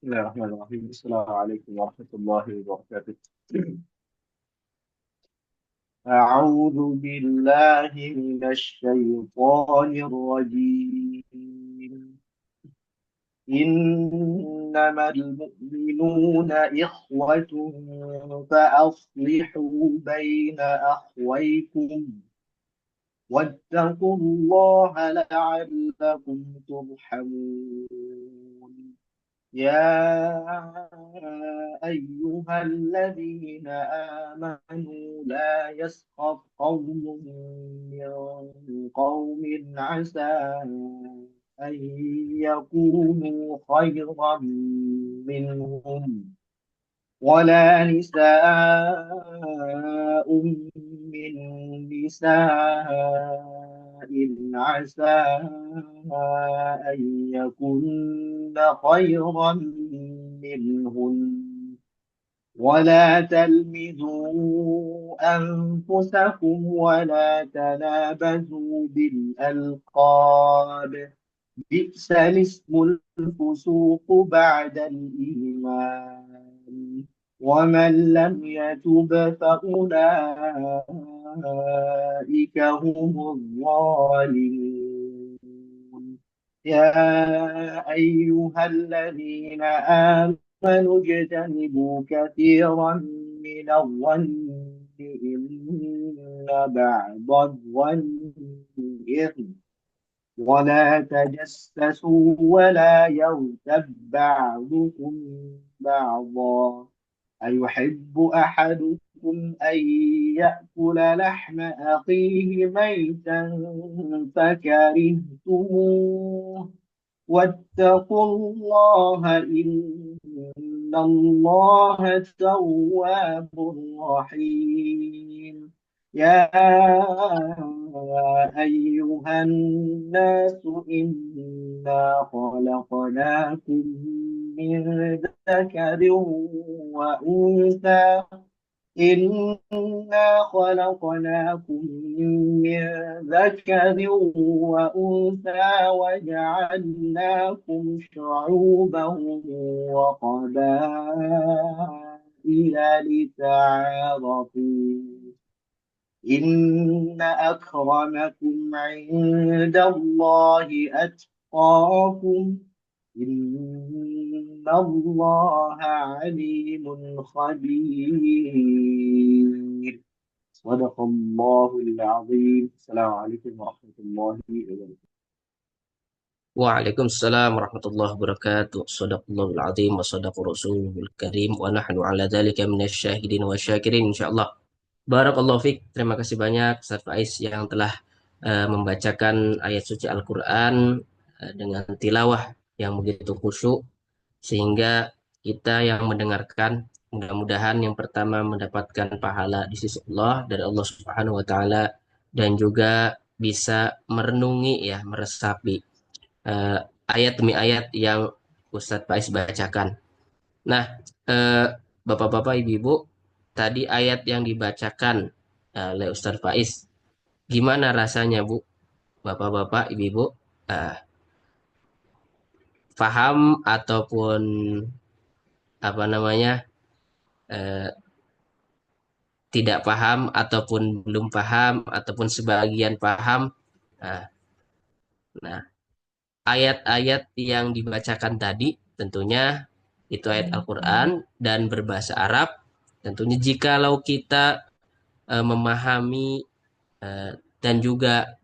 الله الرحمن الرحيم. السلام عليكم ورحمة الله وبركاته. أعوذ بالله من الشيطان الرجيم. إنما المؤمنون إخوة فأصلحوا بين أخويكم واتقوا الله لعلكم ترحمون. يا أيها الذين آمنوا لا يسخر قوم من قوم عسى أن يكونوا خيرا منهم ولا نساء من نساء عسى أن يكن خيرا منهن ولا تلمزوا أنفسكم ولا تنابزوا بالألقاب بئس الاسم الفسوق بعد الإيمان ومن لم يتب فأولئك هم الظالمون. يا أيها الذين آمنوا اجتنبوا كثيرا من الظن إن بعض الظن إثم ولا تجسسوا ولا يغتب بعضكم بعضا أيحب أحدكم أن يأكل لحم أخيه ميتا فكرهتموه واتقوا الله إن الله تواب رحيم. يا أيها الناس إنا خلقناكم من ذكر وأنثى إنا خلقناكم من ذكر وأنثى وجعلناكم شعوبا وقبائل لتعارفوا إن أكرمكم عند الله أتقاكم إن الله عليم خبير. صدق الله العظيم. السلام عليكم ورحمة الله وبركاته. Waalaikumsalam warahmatullahi wabarakatuh. Shadaqallahul azim wa shadaqa rasulul karim wa nahnu ala dzalika minasyahidin wa syakirin insyaallah. Barakallahu fiik. Terima kasih banyak Ustaz Faiz yang telah membacakan ayat suci Al-Qur'an dengan tilawah yang begitu khusyuk sehingga kita yang mendengarkan mudah-mudahan yang pertama mendapatkan pahala di sisi Allah dari Allah Subhanahu wa taala dan juga bisa merenungi ya, meresapi eh, ayat demi ayat yang Ustadz Faiz bacakan. Nah, eh, Bapak-bapak, Ibu-ibu, tadi ayat yang dibacakan oleh Ustadz Faiz, gimana rasanya, Bu? Bapak-bapak, Ibu-ibu, eh, paham ataupun apa namanya, eh, tidak paham ataupun belum paham ataupun sebagian paham. Nah, nah, ayat-ayat yang dibacakan tadi tentunya itu ayat Al-Quran dan berbahasa Arab. Tentunya jikalau kita memahami eh, dan juga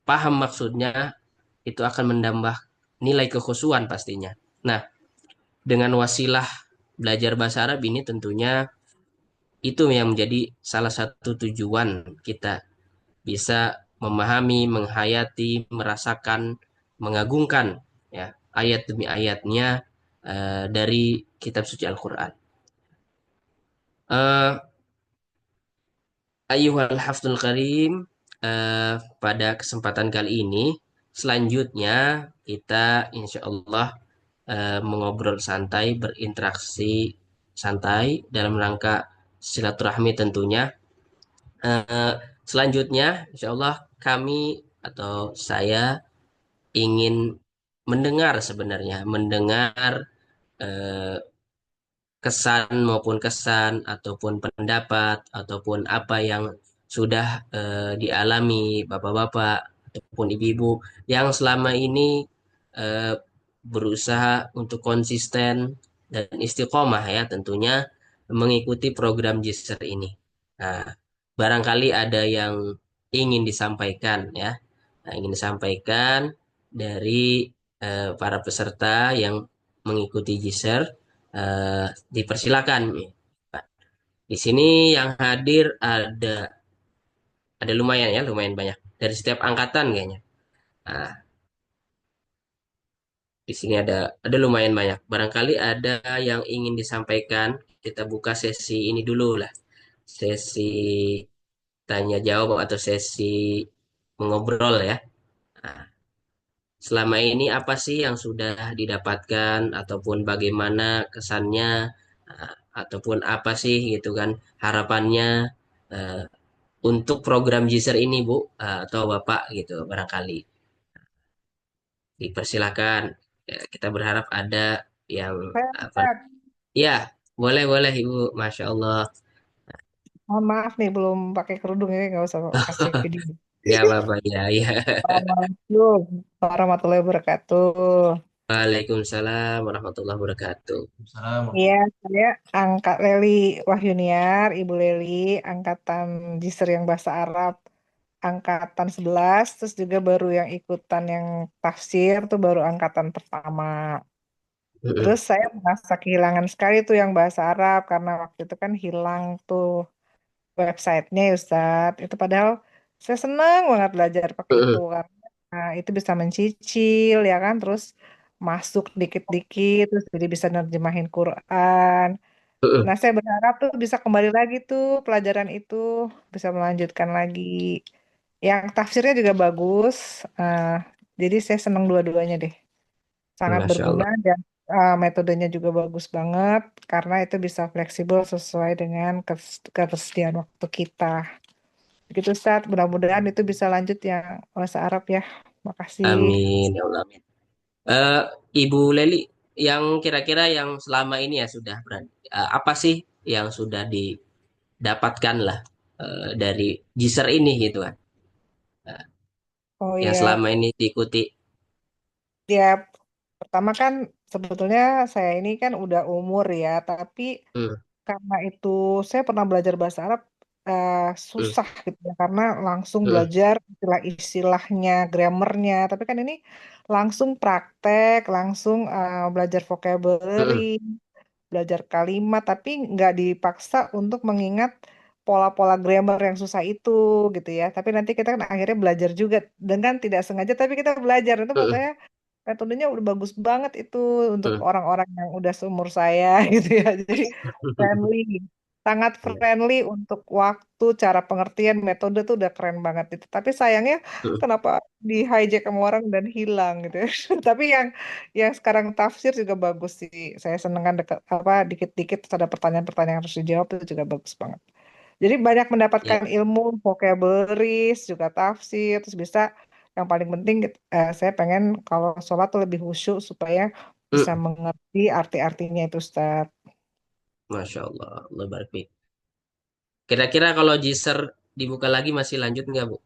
paham maksudnya, itu akan menambah nilai kekhusyuan pastinya. Nah, dengan wasilah belajar bahasa Arab ini tentunya itu yang menjadi salah satu tujuan kita bisa memahami, menghayati, merasakan, mengagungkan ya ayat demi ayatnya dari kitab suci Al-Quran. Eh, Ayyuhal hafdul karim, pada kesempatan kali ini, selanjutnya kita insya Allah mengobrol santai, berinteraksi santai dalam rangka silaturahmi tentunya. Eh, Selanjutnya, insya Allah kami atau saya ingin mendengar sebenarnya, mendengar eh, kesan maupun kesan ataupun pendapat ataupun apa yang sudah dialami bapak-bapak ataupun ibu-ibu yang selama ini eh, berusaha untuk konsisten dan istiqomah ya tentunya mengikuti program Jiser ini. Nah, barangkali ada yang ingin disampaikan ya. Nah, ingin disampaikan dari para peserta yang mengikuti Jiser. Dipersilakan. Di sini yang hadir ada lumayan ya, lumayan banyak dari setiap angkatan kayaknya. Nah, di sini ada lumayan banyak. Barangkali ada yang ingin disampaikan. Kita buka sesi ini dulu lah. Sesi tanya jawab atau sesi mengobrol ya. Nah, selama ini apa sih yang sudah didapatkan ataupun bagaimana kesannya, ataupun apa sih gitu kan harapannya eh, untuk program Jiser ini Bu, atau Bapak gitu barangkali dipersilakan. Ya, kita berharap ada yang Saya apa? Ustaz, Ya, boleh boleh Ibu, Masya Allah. mohon maaf nih belum pakai kerudung ini nggak usah kasih video. Ya Bapak ya ya. Assalamualaikum warahmatullahi wabarakatuh. Waalaikumsalam warahmatullahi wabarakatuh. Iya, saya Angkat Leli Wahyuniar, Ibu Leli, angkatan Jiser yang bahasa Arab, angkatan 11, terus juga baru yang ikutan yang tafsir tuh baru angkatan pertama. Mm-mm, Terus saya merasa kehilangan sekali tuh yang bahasa Arab karena waktu itu kan hilang tuh websitenya ya Ustadz. Itu padahal saya senang banget belajar pakai itu mm-mm, karena itu bisa mencicil ya kan, terus masuk dikit-dikit, terus jadi bisa nerjemahin Quran. mm-mm. Nah, saya berharap tuh bisa kembali lagi tuh pelajaran itu, bisa melanjutkan lagi. Yang tafsirnya juga bagus, eh, jadi saya senang dua-duanya deh. Sangat Masya berguna Allah. dan metodenya juga bagus banget karena itu bisa fleksibel sesuai dengan ketersediaan waktu kita. Begitu Ustaz, mudah-mudahan itu bisa lanjut yang bahasa Arab ya. Makasih. Amin ya Allah. Amin. Eh, Ibu Leli, yang kira-kira yang selama ini ya sudah berani, apa sih yang sudah didapatkan lah dari Jiser ini gitu kan, Eh, Oh yang iya, selama ini diikuti. ya pertama kan sebetulnya saya ini kan udah umur ya, tapi Hmm, karena itu saya pernah belajar bahasa Arab eh, hmm, susah gitu ya, karena langsung hmm, belajar istilah-istilahnya, grammarnya. Tapi kan ini langsung praktek, langsung belajar vocabulary, hmm, belajar kalimat, tapi nggak dipaksa untuk mengingat pola-pola grammar yang susah itu gitu ya. Tapi nanti kita kan akhirnya belajar juga dengan tidak sengaja, tapi kita belajar. Itu menurut hmm, saya metodenya udah bagus banget itu untuk hmm, orang-orang yang udah seumur saya gitu ya. Jadi friendly, sangat hmm, friendly untuk waktu, cara pengertian, metode tuh udah keren banget itu. Tapi sayangnya hmm, kenapa di hijack sama orang dan hilang gitu ya. Tapi yang sekarang tafsir juga bagus sih. Saya seneng kan deket, apa dikit-dikit terus ada pertanyaan-pertanyaan yang harus dijawab itu juga bagus banget. Jadi banyak ya, mendapatkan ilmu, vocabularies, juga tafsir, terus bisa yang paling penting saya pengen kalau sholat tuh lebih khusyuk supaya bisa hmm. mengerti arti-artinya itu Ustaz. Masya Allah, Allah barik fiik. Kira-kira kalau Jiser dibuka lagi masih lanjut nggak Bu?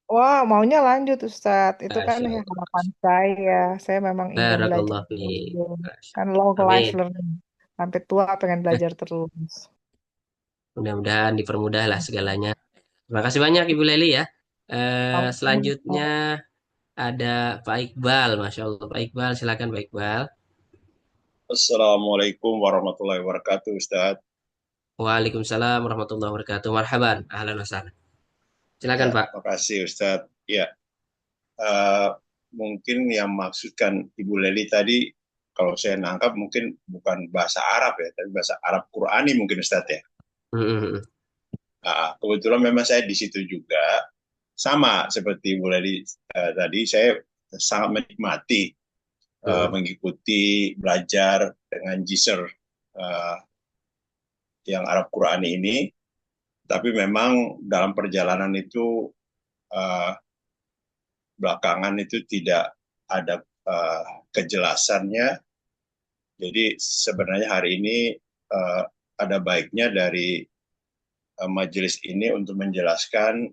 Wah, maunya lanjut Ustaz. Itu kan Masya ya Allah. harapan saya. Saya memang ingin belajar Barakallah terus. fiik. Masya Kan Allah. long life Amin. learning. Sampai tua pengen belajar terus. Mudah-mudahan dipermudah lah segalanya. Terima kasih banyak Ibu Leli ya. Amin. Selanjutnya ada Pak Iqbal, Masya Allah. Pak Iqbal, silakan Pak Iqbal. Assalamualaikum warahmatullahi wabarakatuh, Ustaz. Waalaikumsalam warahmatullahi wabarakatuh. Marhaban, ahlan wa sahlan. Silakan Ya, Pak. makasih Ustaz. Ya, eh, mungkin yang maksudkan Ibu Leli tadi, kalau saya nangkap mungkin bukan bahasa Arab ya, tapi bahasa Arab Qurani mungkin Ustaz ya. Hmm, Kebetulan memang saya di situ juga, sama seperti Ibu Leli tadi, saya sangat menikmati hmm, mengikuti belajar dengan Jiser eh, yang Arab Qurani ini. Tapi memang dalam perjalanan itu uh, belakangan itu tidak ada kejelasannya Jadi sebenarnya hari ini ada baiknya dari majelis ini untuk menjelaskan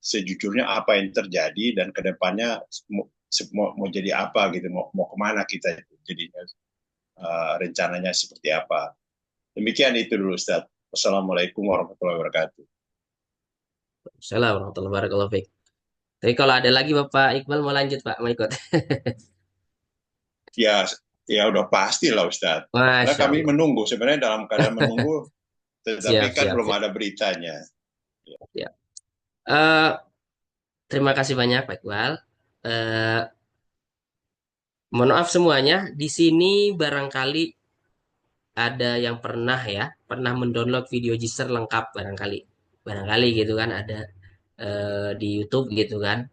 sejujurnya apa yang terjadi dan kedepannya mau jadi apa gitu, mau kemana kita itu jadinya, rencananya seperti apa. Demikian itu dulu Ustaz. Wassalamualaikum warahmatullahi wabarakatuh. Assalamualaikum warahmatullahi wabarakatuh. Tapi kalau ada lagi Bapak Iqbal mau lanjut Pak, mau ikut. Ya, ya udah pasti lah Ustaz. Karena Masya kami Allah. menunggu, sebenarnya dalam keadaan menunggu, tetapi Siap, kan siap, belum siap. ada beritanya. Siap. Eh, terima kasih banyak Pak Iqbal. Eh, mohon maaf semuanya, di sini barangkali ada yang pernah mendownload video Jisr lengkap barangkali. Barangkali gitu kan ada di YouTube gitu kan,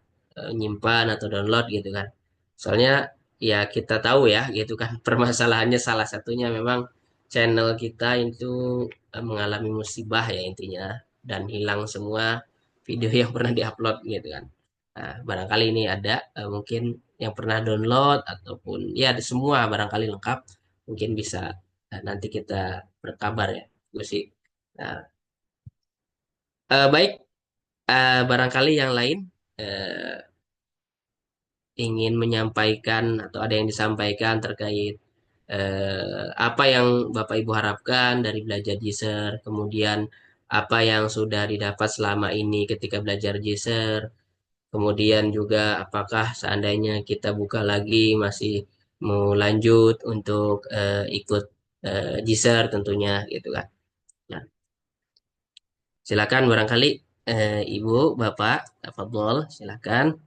nyimpan atau download gitu kan. Soalnya ya kita tahu ya gitu kan permasalahannya salah satunya memang channel kita itu mengalami musibah ya intinya dan hilang semua video yang pernah diupload gitu kan. Nah, barangkali ini ada mungkin yang pernah download ataupun ya ada semua barangkali lengkap mungkin bisa nanti kita berkabar ya Gus. Nah, baik barangkali yang lain eh, ingin menyampaikan atau ada yang disampaikan terkait apa yang Bapak Ibu harapkan dari belajar JISER, kemudian apa yang sudah didapat selama ini ketika belajar JISER, kemudian juga apakah seandainya kita buka lagi masih mau lanjut untuk ikut JISER tentunya gitu kan. Nah, silakan barangkali Ibu, Bapak, Fadol, silakan.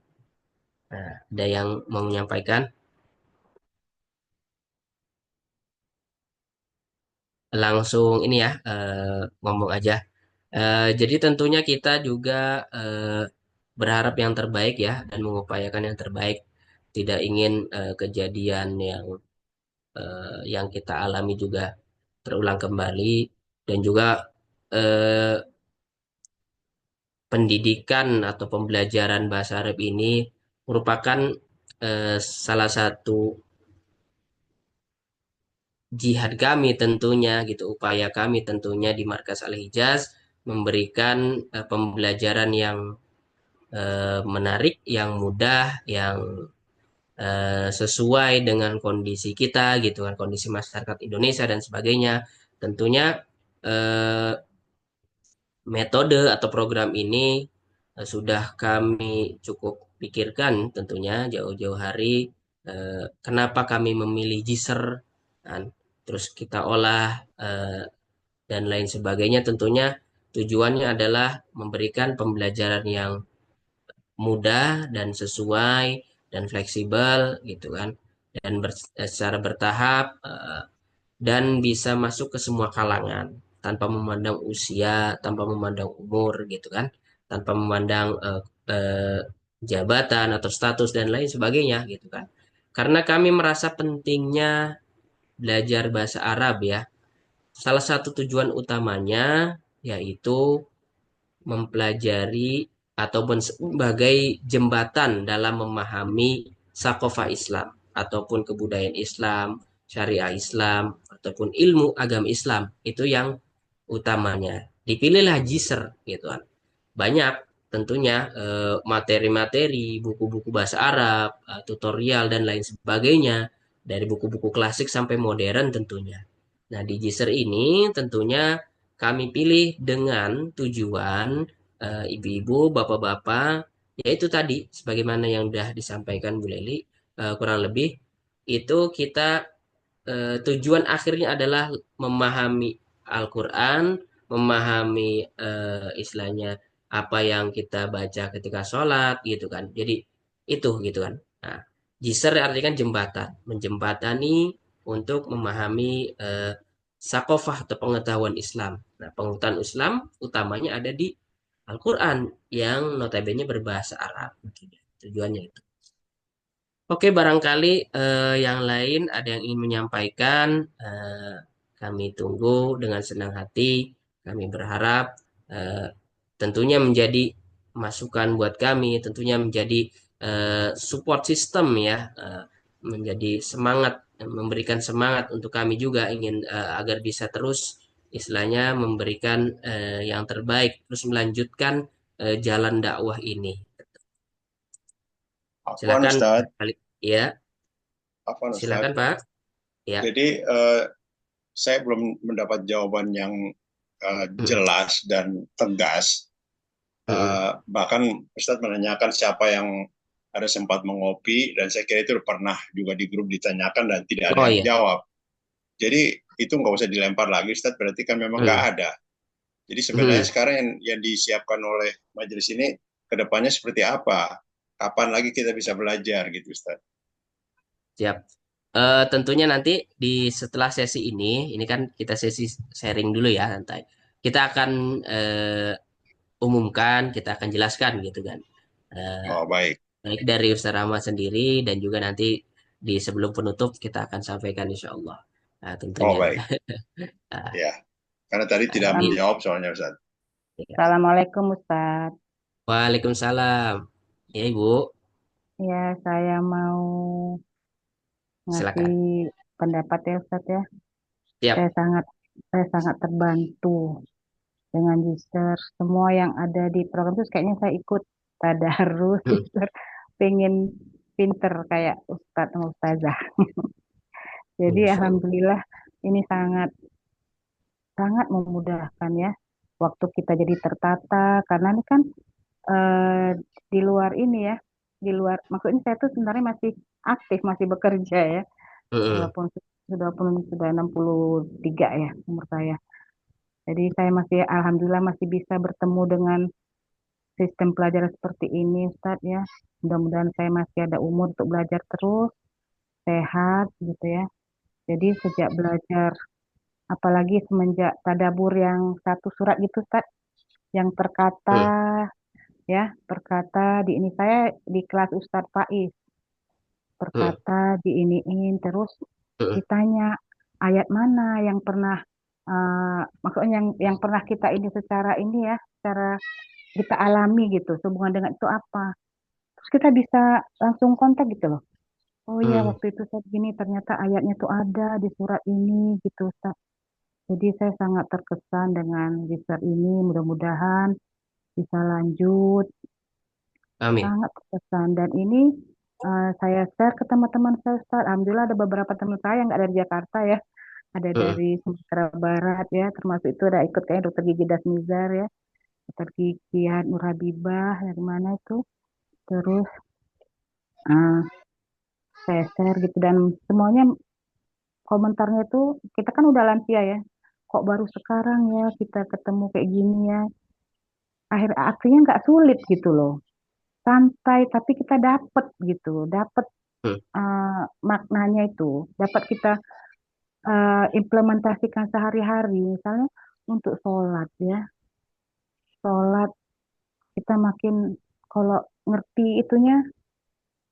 Nah, ada yang mau menyampaikan? Langsung ini ya ngomong aja. Jadi tentunya kita juga berharap yang terbaik ya dan mengupayakan yang terbaik. Tidak ingin kejadian yang kita alami juga terulang kembali dan juga eh, pendidikan atau pembelajaran bahasa Arab ini merupakan salah satu jihad kami tentunya gitu, upaya kami tentunya di Markas Al-Hijaz memberikan pembelajaran yang menarik, yang mudah, yang sesuai dengan kondisi kita gitu kan, kondisi masyarakat Indonesia dan sebagainya. Tentunya eh, metode atau program ini sudah kami cukup pikirkan tentunya jauh-jauh hari. Kenapa kami memilih JISER kan? Terus kita olah dan lain sebagainya. Tentunya tujuannya adalah memberikan pembelajaran yang mudah dan sesuai dan fleksibel gitu kan dan secara bertahap dan bisa masuk ke semua kalangan tanpa memandang usia, tanpa memandang umur gitu kan, tanpa memandang jabatan atau status dan lain sebagainya gitu kan. Karena kami merasa pentingnya belajar bahasa Arab ya. Salah satu tujuan utamanya yaitu mempelajari ataupun sebagai jembatan dalam memahami sakofah Islam ataupun kebudayaan Islam, syariah Islam, ataupun ilmu agama Islam. Itu yang utamanya. Dipilihlah JISER gitu kan. Banyak tentunya materi-materi, buku-buku bahasa Arab, tutorial dan lain sebagainya dari buku-buku klasik sampai modern tentunya. Nah, di JISER ini tentunya kami pilih dengan tujuan ibu-ibu, bapak-bapak, yaitu tadi sebagaimana yang sudah disampaikan Bu Leli, kurang lebih itu kita tujuan akhirnya adalah memahami Al-Quran, memahami istilahnya apa yang kita baca ketika sholat gitu kan. Jadi itu gitu kan. Nah, jisr artinya kan jembatan, menjembatani untuk memahami sakofah atau pengetahuan Islam. Nah, pengetahuan Islam utamanya ada di Al-Quran yang notabene berbahasa Arab. Tujuannya itu. Oke, barangkali yang lain ada yang ingin menyampaikan. Kami tunggu dengan senang hati. Kami berharap eh, tentunya menjadi masukan buat kami, tentunya menjadi support system ya, menjadi semangat memberikan semangat untuk kami juga ingin agar bisa terus istilahnya memberikan yang terbaik, terus melanjutkan jalan dakwah ini. Afwan Silakan, Ustadz, ya, Afwan silakan Ustadz. Pak. Ya. Jadi saya belum mendapat jawaban yang Mm, jelas dan tegas. mm, Bahkan Ustadz menanyakan siapa yang ada sempat mengopi, dan saya kira itu pernah juga di grup ditanyakan dan tidak ada oh yang ya. jawab. Jadi itu nggak usah dilempar lagi, Ustadz, berarti kan memang nggak Mm, ada. Jadi sebenarnya mm, sekarang yang disiapkan oleh majelis ini kedepannya seperti apa? Kapan lagi kita bisa belajar gitu, Ustadz? siap. Tentunya nanti di setelah sesi ini kan kita sesi sharing dulu ya, santai. Kita akan umumkan, kita akan jelaskan gitu kan. Eh, Oh, baik. Baik dari Ustaz Rahmat sendiri dan juga nanti di sebelum penutup kita akan sampaikan insya Allah. Nah, Oh, tentunya. baik. Nah, Ya, karena tadi tidak nanti menjawab soalnya, Ustadz. ya. Assalamualaikum Ustadz. Waalaikumsalam. Ya Ibu, Ya, saya mau ngasih silakan. pendapat ya Ustadz ya. Siap. Saya sangat saya sangat terbantu dengan user semua yang ada di program itu kayaknya saya ikut tadarus Hmm, user pengen pinter kayak Ustadz sama Ustazah. Jadi Insya Allah. alhamdulillah ini sangat sangat memudahkan ya. Waktu kita jadi tertata karena ini kan eh, di luar ini ya, di luar maksudnya saya tuh sebenarnya masih aktif, masih bekerja ya. Hmm, Walaupun sudah 63 ya umur saya. Jadi saya masih alhamdulillah masih bisa bertemu dengan sistem pelajaran seperti ini Ustadz ya. Mudah-mudahan saya masih ada umur untuk belajar terus, sehat gitu ya. Jadi sejak belajar apalagi semenjak tadabur yang satu surat gitu Ustadz yang terkata hmm, ya, terkata di ini saya di kelas Ustadz Faiz hmm, berkata diiniin terus hmm, ditanya ayat mana yang pernah maksudnya yang pernah kita ini secara ini ya secara kita alami gitu sehubungan dengan itu apa terus kita bisa langsung kontak gitu loh oh ya hmm. waktu itu saya gini ternyata ayatnya tuh ada di surat ini gitu Ustaz. Jadi saya sangat terkesan dengan riset ini mudah-mudahan bisa lanjut Amin. sangat terkesan dan ini saya share ke teman-teman saya Ustaz. Alhamdulillah ada beberapa teman saya yang nggak dari Jakarta ya ada Hmm, dari Sumatera Barat ya termasuk itu ada ikut kayaknya dokter gigi Dasmizar ya dokter gigi Nur Habibah dari mana itu terus eh, saya share gitu dan semuanya komentarnya itu kita kan udah lansia ya kok baru sekarang ya kita ketemu kayak gini ya akhirnya nggak sulit gitu loh santai tapi kita dapet gitu dapet hmm, maknanya itu dapat kita implementasikan sehari-hari misalnya untuk sholat ya sholat kita makin kalau ngerti itunya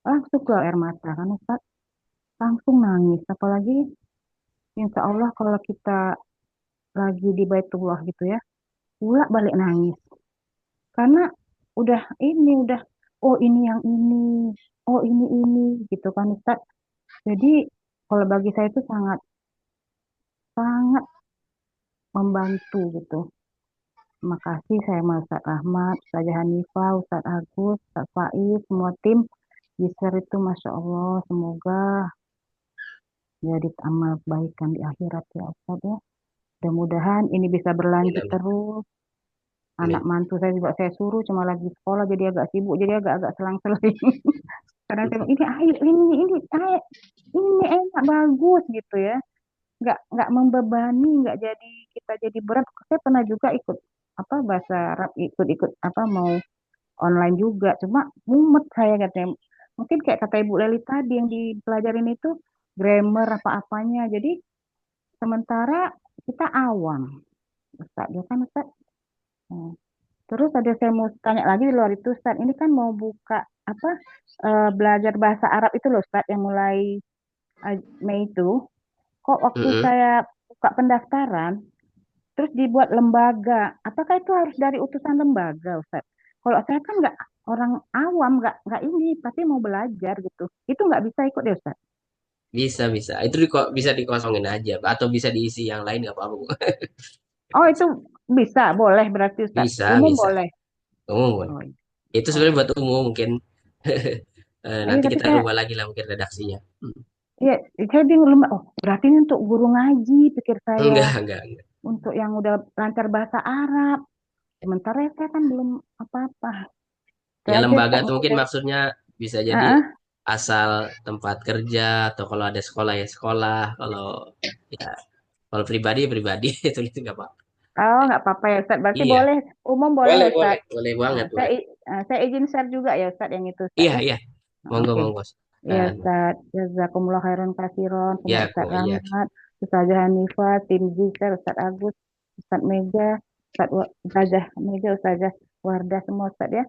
langsung keluar air mata kan Ustaz langsung nangis apalagi insya Allah kalau kita lagi di Baitullah gitu ya pulak balik nangis karena udah oh ini yang ini oh ini gitu kan Ustaz jadi kalau bagi saya itu sangat sangat membantu gitu terima kasih saya sama Ustaz Ahmad Ustaz Hanifah Ustaz Agus Ustaz Faiz semua tim bisa itu Masya Allah semoga jadi amal kebaikan di akhirat ya Ustaz ya mudah-mudahan ini bisa Amin. berlanjut Amin. terus anak Amin. mantu saya juga saya suruh cuma lagi sekolah jadi agak sibuk jadi agak-agak selang-seling karena saya bilang, ini ayo ini ayo ini enak bagus gitu ya nggak membebani nggak jadi kita jadi berat saya pernah juga ikut apa bahasa Arab ikut-ikut apa mau online juga cuma mumet saya katanya mungkin kayak kata Ibu Leli tadi yang dipelajarin itu grammar apa-apanya jadi sementara kita awam Ustaz ya kan Ustaz. Nah, terus ada saya mau tanya lagi di luar itu Ustaz ini kan mau buka apa belajar bahasa Arab itu loh Ustaz yang mulai Mei itu kok waktu Hmm, saya buka pendaftaran terus dibuat lembaga apakah itu harus dari utusan lembaga Ustaz kalau saya kan nggak orang awam nggak ini pasti mau belajar gitu itu nggak bisa ikut ya Ustaz Bisa. Itu bisa dikosongin aja, atau bisa diisi yang lain nggak apa-apa. Oh, itu bisa, boleh berarti Ustaz. Umum Bisa. boleh. Umum. Oh, iya. Itu Oh, sebenarnya buat umum mungkin. iya, Nanti tapi kita saya, rubah lagi lah mungkin redaksinya. iya, saya bingung. Oh, berarti ini untuk guru ngaji, pikir saya. Enggak. Untuk yang udah lancar bahasa Arab. Sementara saya kan belum apa-apa. Saya Ya aja lembaga Ustaz itu mungkin model. maksudnya bisa jadi Ah, asal tempat kerja, atau kalau ada sekolah ya sekolah, kalau ya kalau pribadi itu nggak apa. oh, nggak apa-apa ya Ustaz. Berarti Iya, boleh, umum boleh boleh ya boleh Ustaz. boleh Nah, banget boleh. saya izin share juga ya Ustaz yang itu Ustaz Iya ya. iya, Nah, monggo oke. monggo. Ya Dan Ustaz, jazakumullah khairan katsiran sama ya Ustaz iya. Rahmat, Ustazah Hanifah, tim Zikr, Ustaz Agus, Ustaz Mega, Ustazah Mega, Ustazah Wardah semua Ustaz ya.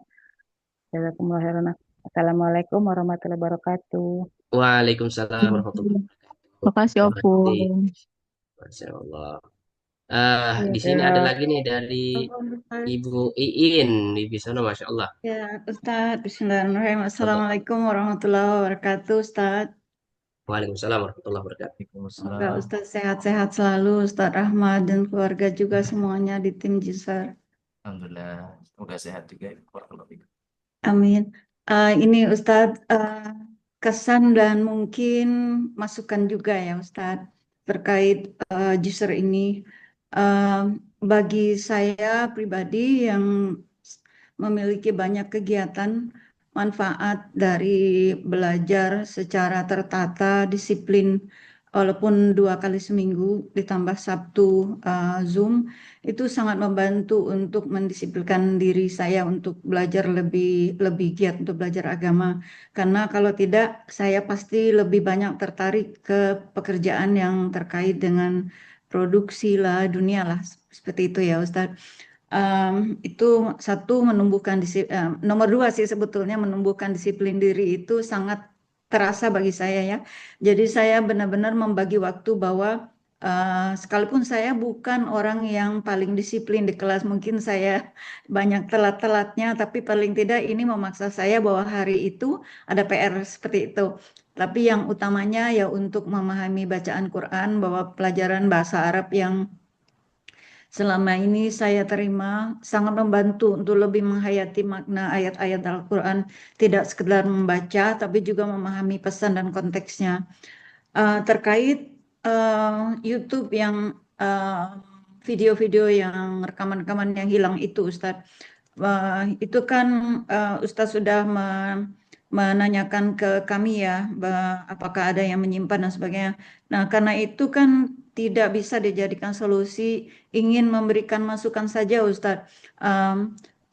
Jazakumullah khairan. Assalamualaikum warahmatullahi wabarakatuh. Waalaikumsalam warahmatullahi wabarakatuh. Makasih Terima kasih. Opung. Masya Allah. Iya, Di sini ada ya. lagi nih dari Ustaz. Ibu Iin di sana, Masya Allah. Ya, Ustaz. Bismillahirrahmanirrahim. Fadal. Assalamualaikum warahmatullahi wabarakatuh, Ustaz. Waalaikumsalam warahmatullahi wabarakatuh. Semoga Ustaz sehat-sehat selalu, Ustaz Rahmat dan keluarga juga semuanya di tim Jisar. Alhamdulillah, semoga sehat juga. Barakallahu fikum. Amin. Ini Ustaz, kesan dan mungkin masukan juga ya Ustaz terkait Jisar ini. Bagi saya pribadi yang memiliki banyak kegiatan, manfaat dari belajar secara tertata, disiplin, walaupun 2 kali seminggu ditambah Sabtu Zoom, itu sangat membantu untuk mendisiplinkan diri saya untuk belajar lebih giat untuk belajar agama. Karena kalau tidak, saya pasti lebih banyak tertarik ke pekerjaan yang terkait dengan produksi lah, dunia lah, seperti itu ya Ustadz. Itu satu menumbuhkan nomor dua sih sebetulnya menumbuhkan disiplin diri itu sangat terasa bagi saya ya. Jadi saya benar-benar membagi waktu bahwa sekalipun saya bukan orang yang paling disiplin di kelas, mungkin saya banyak telat-telatnya, tapi paling tidak ini memaksa saya bahwa hari itu ada PR seperti itu. Tapi yang utamanya ya untuk memahami bacaan Quran, bahwa pelajaran bahasa Arab yang selama ini saya terima sangat membantu untuk lebih menghayati makna ayat-ayat Al-Quran, tidak sekedar membaca tapi juga memahami pesan dan konteksnya. Terkait YouTube yang video-video yang rekaman-rekaman yang hilang itu Ustadz, itu kan Ustadz sudah menanyakan ke kami ya, apakah ada yang menyimpan dan sebagainya. Nah, karena itu kan tidak bisa dijadikan solusi, ingin memberikan masukan saja Ustadz.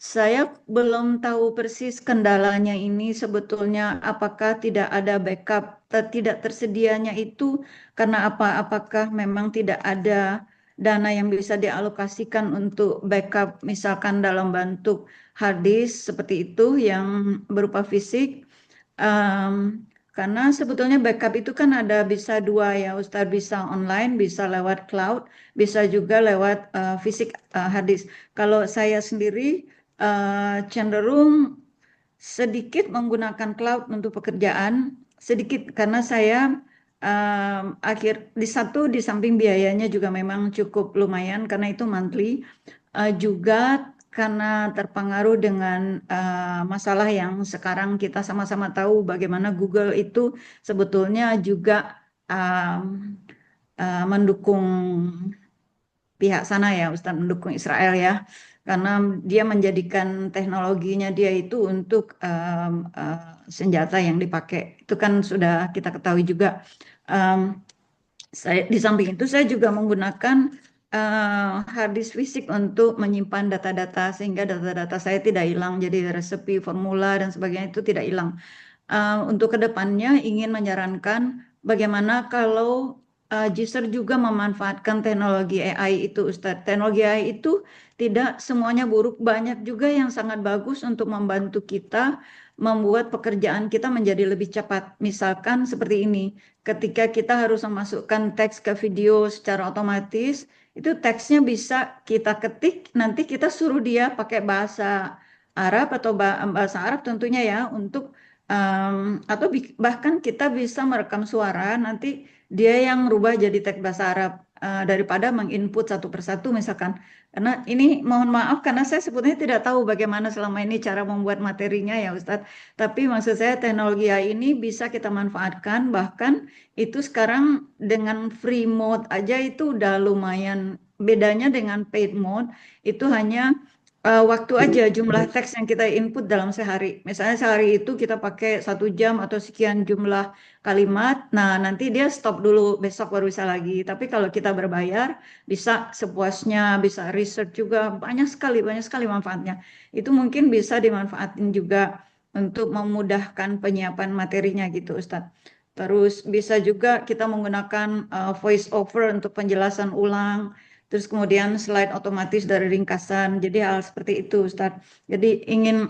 Saya belum tahu persis kendalanya ini sebetulnya apakah tidak ada backup, tidak tersedianya itu karena apa? Apakah memang tidak ada dana yang bisa dialokasikan untuk backup misalkan dalam bentuk hard disk seperti itu yang berupa fisik? Karena sebetulnya backup itu kan ada bisa dua ya Ustaz, bisa online, bisa lewat cloud, bisa juga lewat fisik hard disk. Kalau saya sendiri cenderung sedikit menggunakan cloud untuk pekerjaan, sedikit karena saya di samping biayanya juga memang cukup lumayan karena itu monthly, juga karena terpengaruh dengan masalah yang sekarang kita sama-sama tahu bagaimana Google itu sebetulnya juga mendukung pihak sana ya Ustaz, mendukung Israel ya, karena dia menjadikan teknologinya dia itu untuk senjata yang dipakai. Itu kan sudah kita ketahui juga. Di samping itu saya juga menggunakan hard disk fisik untuk menyimpan data-data sehingga data-data saya tidak hilang. Jadi resepi, formula dan sebagainya itu tidak hilang. Untuk kedepannya ingin menyarankan bagaimana kalau Jisr juga memanfaatkan teknologi AI itu Ustadz. Teknologi AI itu tidak semuanya buruk, banyak juga yang sangat bagus untuk membantu kita membuat pekerjaan kita menjadi lebih cepat. Misalkan seperti ini, ketika kita harus memasukkan teks ke video secara otomatis, itu teksnya bisa kita ketik, nanti kita suruh dia pakai bahasa Arab atau bahasa Arab tentunya ya untuk Atau bahkan kita bisa merekam suara, nanti dia yang rubah jadi teks bahasa Arab daripada menginput satu persatu misalkan. Karena ini mohon maaf karena saya sebetulnya tidak tahu bagaimana selama ini cara membuat materinya ya Ustadz. Tapi maksud saya teknologi AI ini bisa kita manfaatkan, bahkan itu sekarang dengan free mode aja itu udah lumayan. Bedanya dengan paid mode itu hanya waktu aja jumlah teks yang kita input dalam sehari. Misalnya sehari itu kita pakai 1 jam atau sekian jumlah kalimat. Nah, nanti dia stop dulu, besok baru bisa lagi. Tapi kalau kita berbayar, bisa sepuasnya, bisa research juga. Banyak sekali manfaatnya. Itu mungkin bisa dimanfaatin juga untuk memudahkan penyiapan materinya gitu, Ustadz. Terus bisa juga kita menggunakan voice over untuk penjelasan ulang. Terus kemudian slide otomatis dari ringkasan. Jadi hal seperti itu, Ustadz. Jadi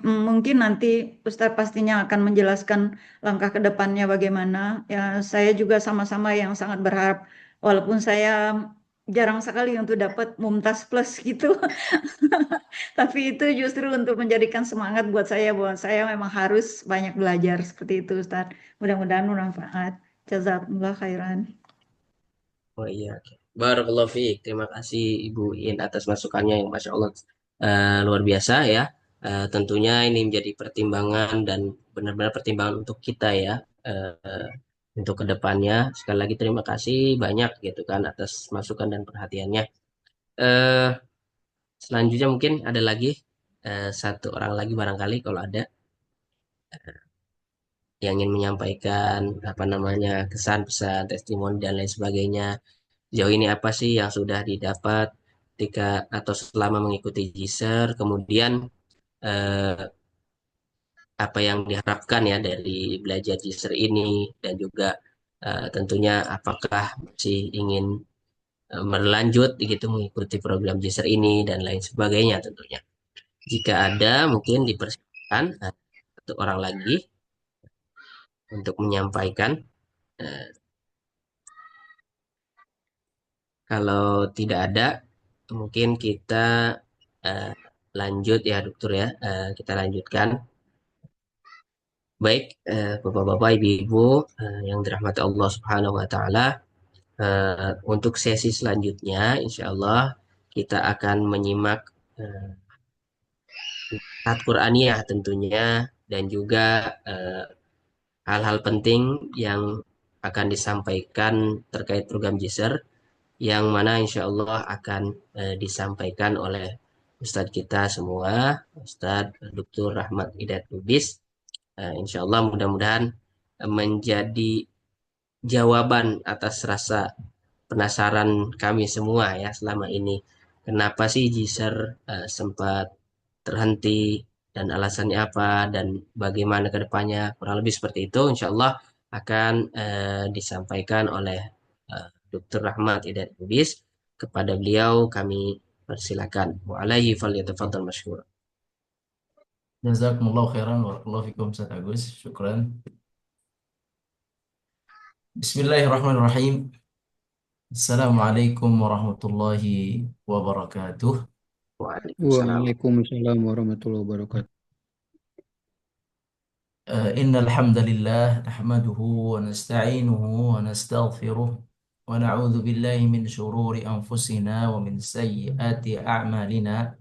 mungkin nanti Ustadz pastinya akan menjelaskan langkah ke depannya bagaimana. Ya, saya juga sama-sama yang sangat berharap, walaupun saya jarang sekali untuk dapat Mumtaz Plus gitu. Tapi itu justru untuk menjadikan semangat buat saya bahwa saya memang harus banyak belajar seperti itu, Ustadz. Mudah-mudahan bermanfaat. Jazakumullah khairan. Oh iya, oke. Barakallahu fiik. Terima kasih Ibu In atas masukannya yang Masya Allah luar biasa ya. Tentunya ini menjadi pertimbangan dan benar-benar pertimbangan untuk kita ya. eh, untuk kedepannya. Sekali lagi terima kasih banyak gitu kan atas masukan dan perhatiannya. eh Selanjutnya mungkin ada lagi satu orang lagi barangkali kalau ada yang ingin menyampaikan apa namanya kesan, pesan, testimoni dan lain sebagainya. Sejauh ini apa sih yang sudah didapat ketika atau selama mengikuti GISER, kemudian eh, apa yang diharapkan ya dari belajar GISER ini dan juga tentunya apakah masih ingin berlanjut gitu mengikuti program GISER ini dan lain sebagainya tentunya. Jika ada mungkin dipersilakan satu orang lagi untuk menyampaikan. Eh, Kalau tidak ada, mungkin kita eh, lanjut ya, Dokter ya. Kita lanjutkan. Baik, Bapak-bapak, Ibu-ibu yang dirahmati Allah Subhanahu wa taala, untuk sesi selanjutnya insya Allah kita akan menyimak eh, ayat Qur'aniyah tentunya dan juga eh, hal-hal penting yang akan disampaikan terkait program JISER yang mana insya Allah akan disampaikan oleh Ustadz kita semua, Ustadz Dr. Rahmat Hidayat Lubis. Insya Allah mudah-mudahan menjadi jawaban atas rasa penasaran kami semua ya selama ini. Kenapa sih JISER sempat terhenti dan alasannya apa dan bagaimana ke depannya kurang lebih seperti itu. Insya Allah akan disampaikan oleh Dr. Rahmat Hidayat Lubis. Kepada beliau kami persilakan. Wa alaihi falyatafaddal masykur. Jazakumullah khairan. Barakallahu fikum Ustaz Agus. Syukran. Bismillahirrahmanirrahim. Assalamualaikum warahmatullahi wabarakatuh. Waalaikumsalam. Waalaikumsalam warahmatullahi wabarakatuh. Innal hamdalillah nahmaduhu wa nasta'inuhu wa nastaghfiruh wa na'udzu billahi min shururi anfusina wa min sayyiati a'malina.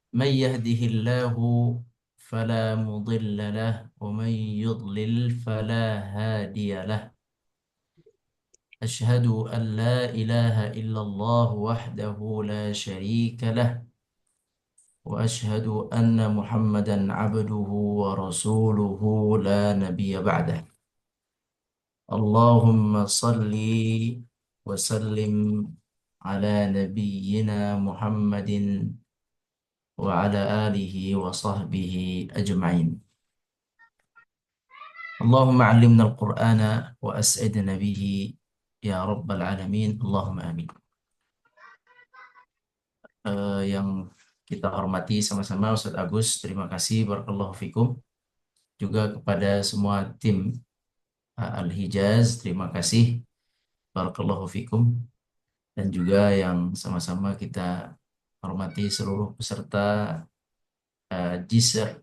Man yahdihillahu fala mudilla lah wa man yudlil fala hadiya lah. أشهد أن لا إله إلا الله وحده لا شريك له وأشهد أن محمدا عبده ورسوله لا نبي بعده اللهم صل وسلم على نبينا محمد وعلى آله وصحبه أجمعين اللهم علمنا القرآن وأسعدنا به ya Rabbal Alamin, Allahumma amin. Yang kita hormati sama-sama Ustaz Agus, terima kasih, barakallahu fikum. Juga kepada semua tim Al-Hijaz, terima kasih, barakallahu fikum. Dan juga yang sama-sama kita hormati seluruh peserta JISER,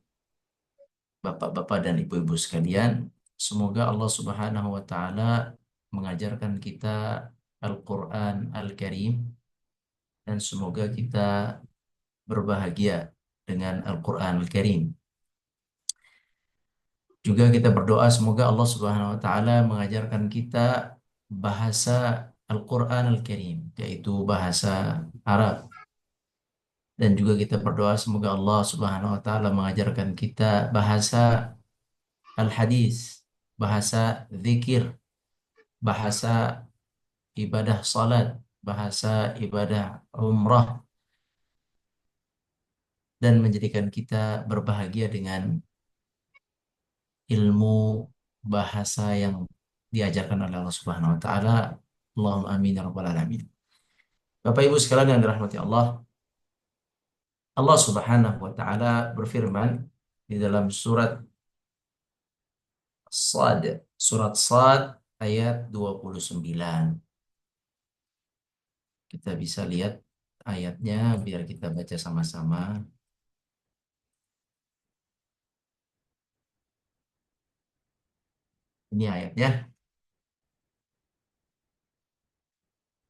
Bapak-bapak dan ibu-ibu sekalian, semoga Allah Subhanahu wa taala mengajarkan kita Al-Qur'an Al-Karim dan semoga kita berbahagia dengan Al-Qur'an Al-Karim. Juga kita berdoa semoga Allah Subhanahu wa taala mengajarkan kita bahasa Al-Qur'an Al-Karim, yaitu bahasa Arab. Dan juga kita berdoa semoga Allah Subhanahu wa taala mengajarkan kita bahasa Al-Hadis, bahasa zikir, bahasa ibadah salat, bahasa ibadah umrah, dan menjadikan kita berbahagia dengan ilmu bahasa yang diajarkan oleh Allah Subhanahu wa taala. Allahumma amin ya rabbal alamin. Bapak Ibu sekalian yang dirahmati Allah, Allah Subhanahu wa taala berfirman di dalam surat Sad ayat 29. Kita bisa lihat ayatnya biar kita baca sama-sama. Ini ayatnya.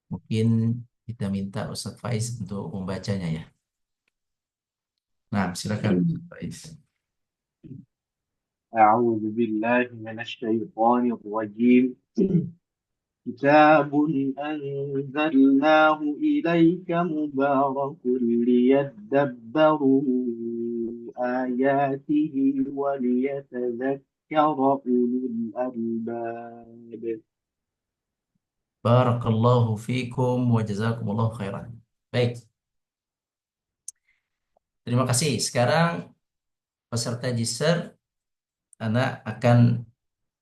Mungkin kita minta Ustadz Faiz untuk membacanya ya. Nah, silakan Ustadz Faiz. أعوذ بالله من الشيطان الرجيم كتاب أنزلناه إليك مبارك ليدبروا آياته وليتذكر أولو الألباب. Barakallahu fikum wa jazakumullahu khairan. Baik, terima kasih. Sekarang peserta Jisr, Anak akan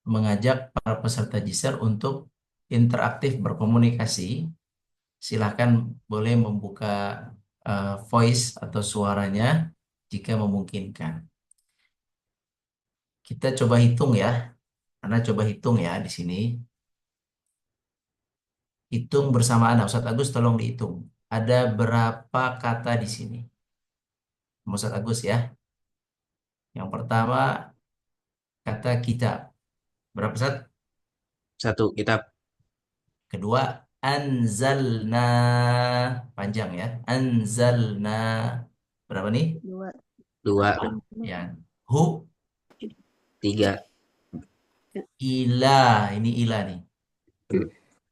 mengajak para peserta Jisr untuk interaktif berkomunikasi. Silahkan boleh membuka voice atau suaranya jika memungkinkan. Kita coba hitung ya. Anak coba hitung ya di sini. Hitung bersama Anak. Ustadz Agus tolong dihitung. Ada berapa kata di sini? Ustadz Agus ya. Yang pertama kata kitab. Berapa Ustadz? 1 kitab. Kedua anzalna, panjang ya. Anzalna. Berapa nih? 2. Ya. Hu 3. ila, ini ila nih.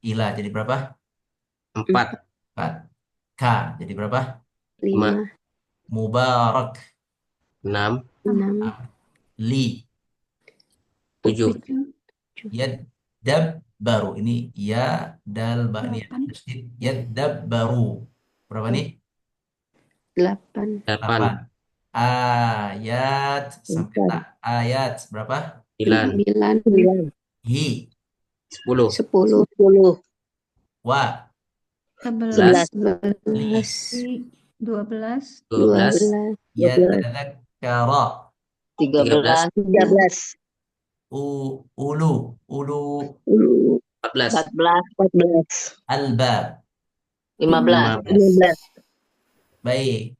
Ila jadi berapa? 4. 4. K jadi berapa? 5. Mubarak. 6. Li. 7. Yadab baru. Ini ya dal ba ini yadab baru. Berapa nih? 8. 8. Ayat sampai tak ayat berapa? 9. Hi 10. 10. wa 11, 12. 12. yatadzakara 13. ulu 14. 14. albab 15. baik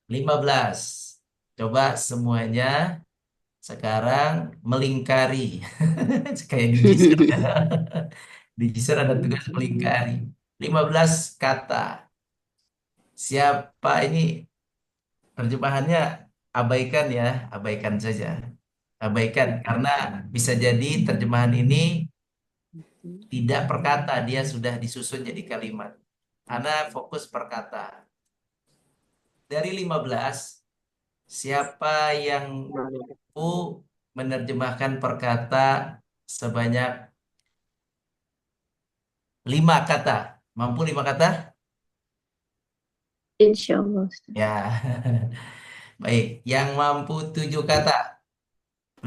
15. Coba semuanya sekarang melingkari kayak di Jisr. Di Jisr ada tugas melingkari 15 kata. Siapa ini terjemahannya abaikan ya, abaikan saja. Abaikan karena bisa jadi terjemahan ini tidak per kata, dia sudah disusun jadi kalimat. Ana fokus per kata. Dari 15, siapa yang mampu menerjemahkan per kata sebanyak 5 kata? Mampu 5 kata? Insya Allah. Ya. Baik, yang mampu 7 kata.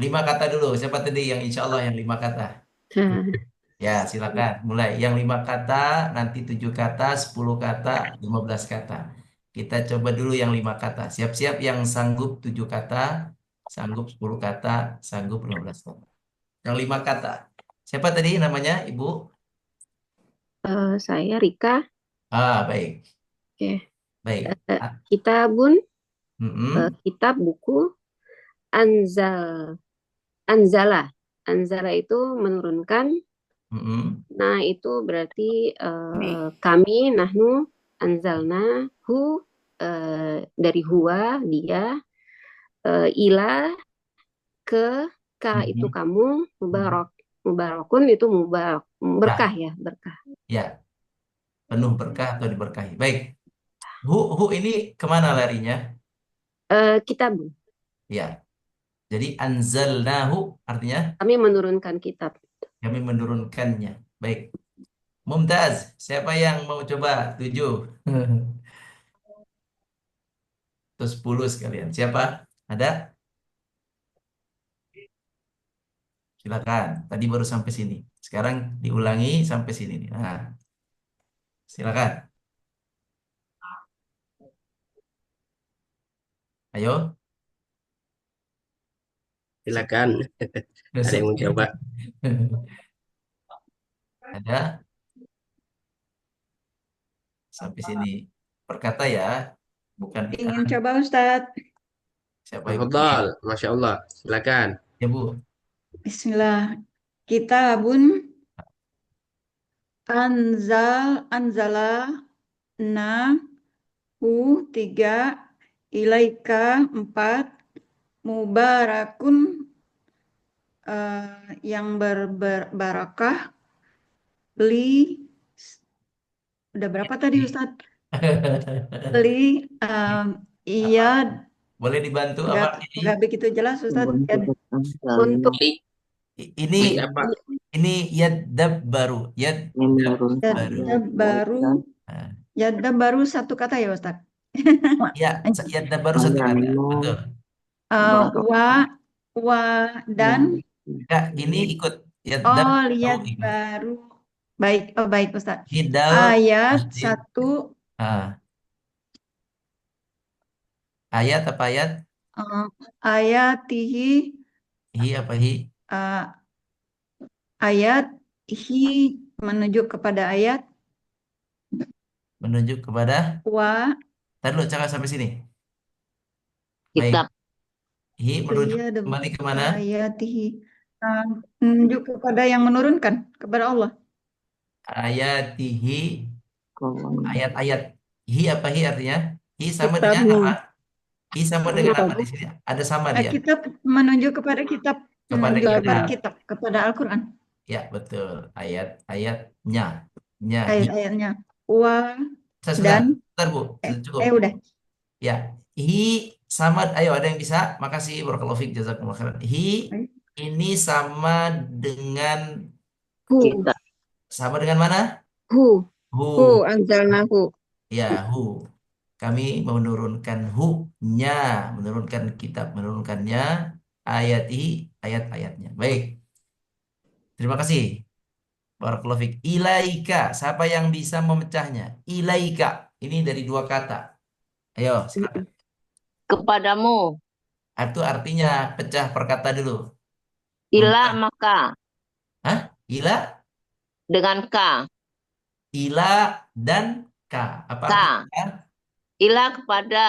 5 kata dulu. Siapa tadi yang insya Allah yang 5 kata? Ya, silakan. Mulai. Yang 5 kata, nanti 7 kata, 10 kata, 15 kata. Kita coba dulu yang 5 kata. Siap-siap yang sanggup 7 kata, sanggup 10 kata, sanggup 15 kata. Yang 5 kata. Siapa tadi namanya, Ibu? Saya Rika. Baik. Oke. Baik. Kitabun, Mm-mm. kitab buku, Anzal, anzala. Anzala itu menurunkan. Mm-mm. Nah, itu berarti kami, nahnu, anzalna, dari huwa, dia, ila, ke, ka itu Mhm. kamu, mubarak. Mubarakun itu mubarak. Berkah Nah, ya, berkah. ya, penuh berkah atau diberkahi. Baik, hu ini kemana larinya? Kitab. Ya, jadi anzalnahu artinya Kami menurunkan kitab. kami menurunkannya. Baik, Mumtaz, siapa yang mau coba 7 atau 10 sekalian? Siapa? Ada? Silakan. Tadi baru sampai sini. Sekarang diulangi sampai sini nih. Nah, silakan. Ayo. Silakan. Udah Ada yang mau sampai. coba? Ada sampai sini. Perkata ya, bukan Ingin coba Ustadz. siapa ibu? Tafadhal, Masya Allah. Silakan. Ya Bu. Bismillah. Kitabun anzala na hu 3 ilaika 4 mubarakun yang berbarakah li udah berapa tadi Ustadz? Li iya Boleh dibantu apa ini? nggak begitu jelas Ustadz. Untuk Ini Apa? yadab baru. Yadab baru Nah, Yadab baru satu kata ya Ustadz. ya, yadab baru satu kata. Betul. Wa dan Enggak, ini ikut yadab baru lihat ikut. baru baik baik Ustadz. Hidal Ayat tasdid. 1 Ah, ayat apa ayat? ayatihi Hi apa hi? uh, ayat hi menuju kepada ayat Menunjuk kepada. wa Tadi lu cakap sampai sini. Baik. kitab. Hi menuju lihat kembali kemana? ayatihi menuju kepada yang menurunkan kepada Allah. Ayatihi. Ayat-ayat. Hi apa hi artinya? Hi sama dengan Kitabmu. apa? Hi sama dengan apa di sini? Ada sama dia. Kitab menuju kepada kitab Kepada menuju kepada kitab. kitab kepada Al-Quran Ya, betul. Ayat-ayatnya. Nya, hi. ayat-ayatnya wa Sebentar, dan sebentar Bu. Cukup. udah Ya, hi sama, ayo ada yang bisa? Makasih, barakallahu fiik, jazakumullah khairan. Hi ini sama dengan, Kita. sama dengan mana? Hu, anzalnahu. Ya, kami menurunkan hu-nya, menurunkan kitab, menurunkannya, ayat-ayatnya. Baik, terima kasih. Barakallahu fiik. Ilaika, siapa yang bisa memecahnya? Ilaika, ini dari 2 kata. Ayo, silakan. Kepadamu. Itu artinya pecah perkata dulu. Ila maka. Hah? Ila? Dengan K. Ila dan K. Apa K. artinya? Ila kepada.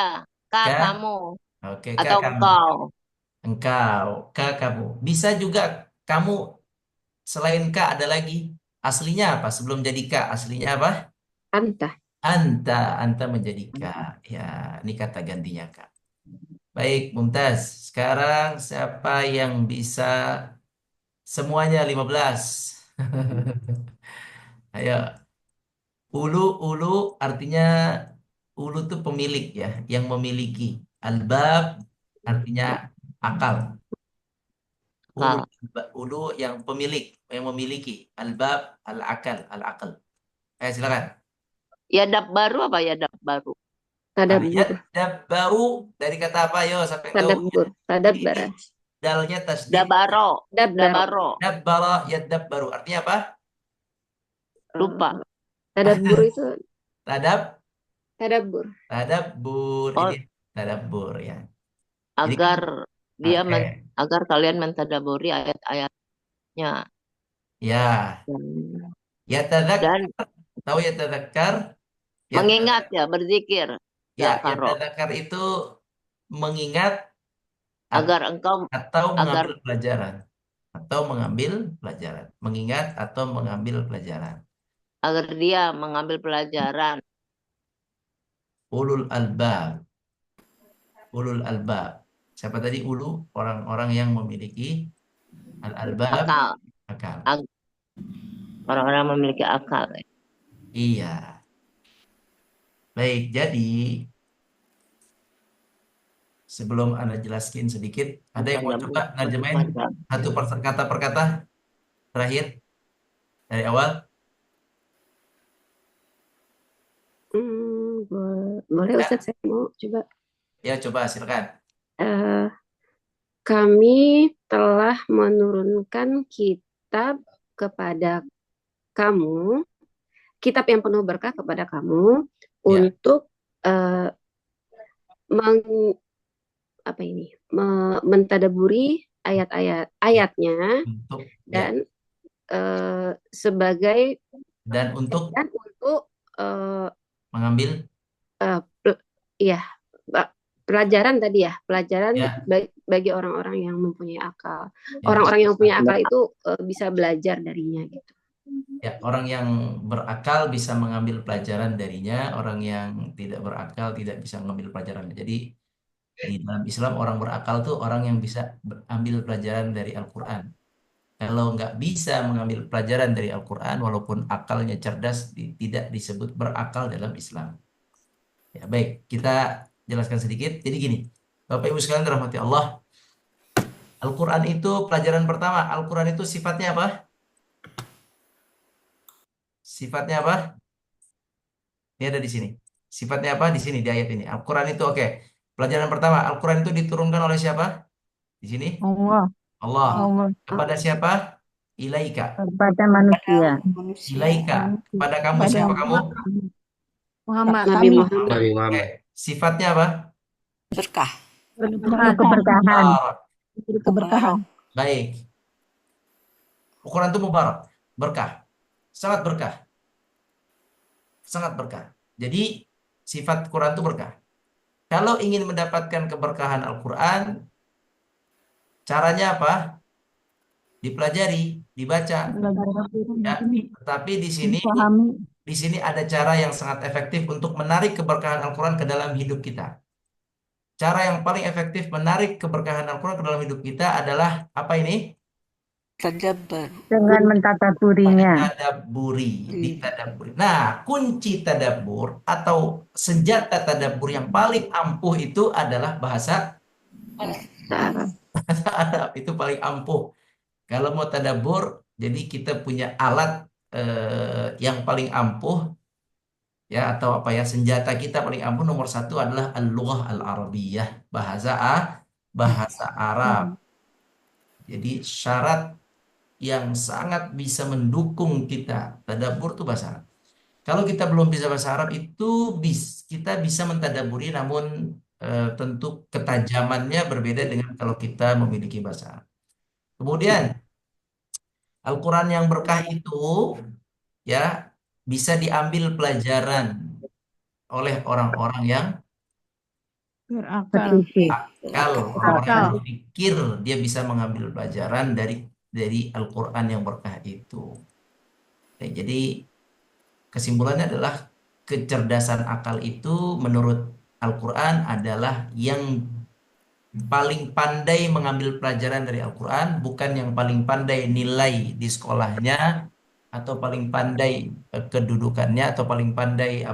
K K. kamu. Oke, K Atau kamu. engkau. Engkau. K kamu. Bisa juga kamu, selain K ada lagi. Aslinya apa? Sebelum jadi K, aslinya apa? Anta. Anta menjadi K. Ya, ini kata gantinya K. Baik, Mumtaz. Sekarang siapa yang bisa semuanya 15? Ayo. Ulu artinya, ulu itu pemilik ya, yang memiliki. Albab artinya akal. Ulu, ulu yang pemilik, yang memiliki. Albab, al-akal, al-akal. Silakan. Yadab baru apa yadab baru? Tadabbur. Yadab baru dari kata apa? Yo, sampai tahu. Tadabbur. Tadabbur. Dalnya tasdid. Dabaro. Dabaro. Dabbara, yadab baru. Artinya apa? Lupa. Tadabbur itu. Tadabbur. Tadabbur. Oh. Ini tadabbur ya. Agar Jadi, dia agar kalian mentadaburi ayat-ayatnya. Ya. Yatadzakar. Dan Tahu yatadzakar? mengingat ya, berzikir. Ya, yatadzakar itu mengingat Agar engkau atau agar mengambil pelajaran. Atau mengambil pelajaran. Mengingat atau mengambil pelajaran. agar dia mengambil pelajaran. Ulul albab. Ulul albab. Siapa tadi ulu? Orang-orang yang memiliki al-albab, Akal. akal. Orang-orang memiliki akal. Iya. Baik, jadi sebelum Anda jelaskan sedikit, ada yang mau coba nerjemahin satu kata per kata terakhir dari awal? Boleh Ya. Ustadz, saya mau coba. Ya, coba silakan. Kami telah menurunkan kitab kepada kamu, kitab yang penuh berkah kepada kamu untuk mentadaburi ayatnya dan sebagai dan untuk mengambil pelajaran tadi ya, pelajaran bagi orang-orang yang mempunyai akal. Orang-orang yang punya akal itu bisa belajar darinya gitu. Ya, orang yang berakal bisa mengambil pelajaran darinya, orang yang tidak berakal tidak bisa mengambil pelajaran. Jadi di dalam Islam orang berakal tuh orang yang bisa ambil pelajaran dari Al-Quran. Kalau nggak bisa mengambil pelajaran dari Al-Quran, walaupun akalnya cerdas, tidak disebut berakal dalam Islam. Ya, baik, kita jelaskan sedikit. Jadi gini, Bapak Ibu sekalian dirahmati Allah, Al-Quran itu pelajaran pertama. Al-Quran itu sifatnya apa? Sifatnya apa? Ini ada di sini. Sifatnya apa? Di sini, di ayat ini. Al-Quran itu oke. Pelajaran pertama, Al-Quran itu diturunkan oleh siapa? Di sini? Allah. Allah. Kepada siapa? Ilaika. Kepada manusia. Ilaika. Kepada kamu, siapa kamu? Muhammad. Nabi Kami. Muhammad. Oke. Sifatnya apa? Berkah. Keberkahan. Keberkahan. Baik. Al-Quran itu mubarak. Berkah. Sangat berkah. Sangat berkah. Jadi sifat Quran itu berkah. Kalau ingin mendapatkan keberkahan Al-Quran, caranya apa? Dipelajari, dibaca. Ya, tetapi di sini ada cara yang sangat efektif untuk menarik keberkahan Al-Quran ke dalam hidup kita. Cara yang paling efektif menarik keberkahan Al-Quran ke dalam hidup kita adalah apa ini? Tadabbur. Dengan mentadaburinya. Ditadaburi. Nah, kunci tadabbur atau senjata tadabbur yang paling ampuh itu adalah bahasa Arab. Itu paling ampuh. Kalau mau tadabbur, jadi kita punya alat yang paling ampuh, ya, atau apa ya, senjata kita paling ampuh nomor satu adalah al-lughah al-arabiyah, bahasa Arab. Jadi syarat yang sangat bisa mendukung kita tadabbur itu bahasa Arab. Kalau kita belum bisa bahasa Arab itu kita bisa mentadaburi, namun tentu ketajamannya berbeda dengan kalau kita memiliki bahasa Arab. Kemudian Al-Quran yang berkah itu ya bisa diambil pelajaran oleh orang-orang yang Berakal. orang yang berpikir, dia bisa mengambil pelajaran dari Al-Quran yang berkah itu. Jadi kesimpulannya adalah kecerdasan akal itu menurut Al-Quran adalah yang paling pandai mengambil pelajaran dari Al-Quran, bukan yang paling pandai nilai di sekolahnya, atau paling pandai kedudukannya, atau paling pandai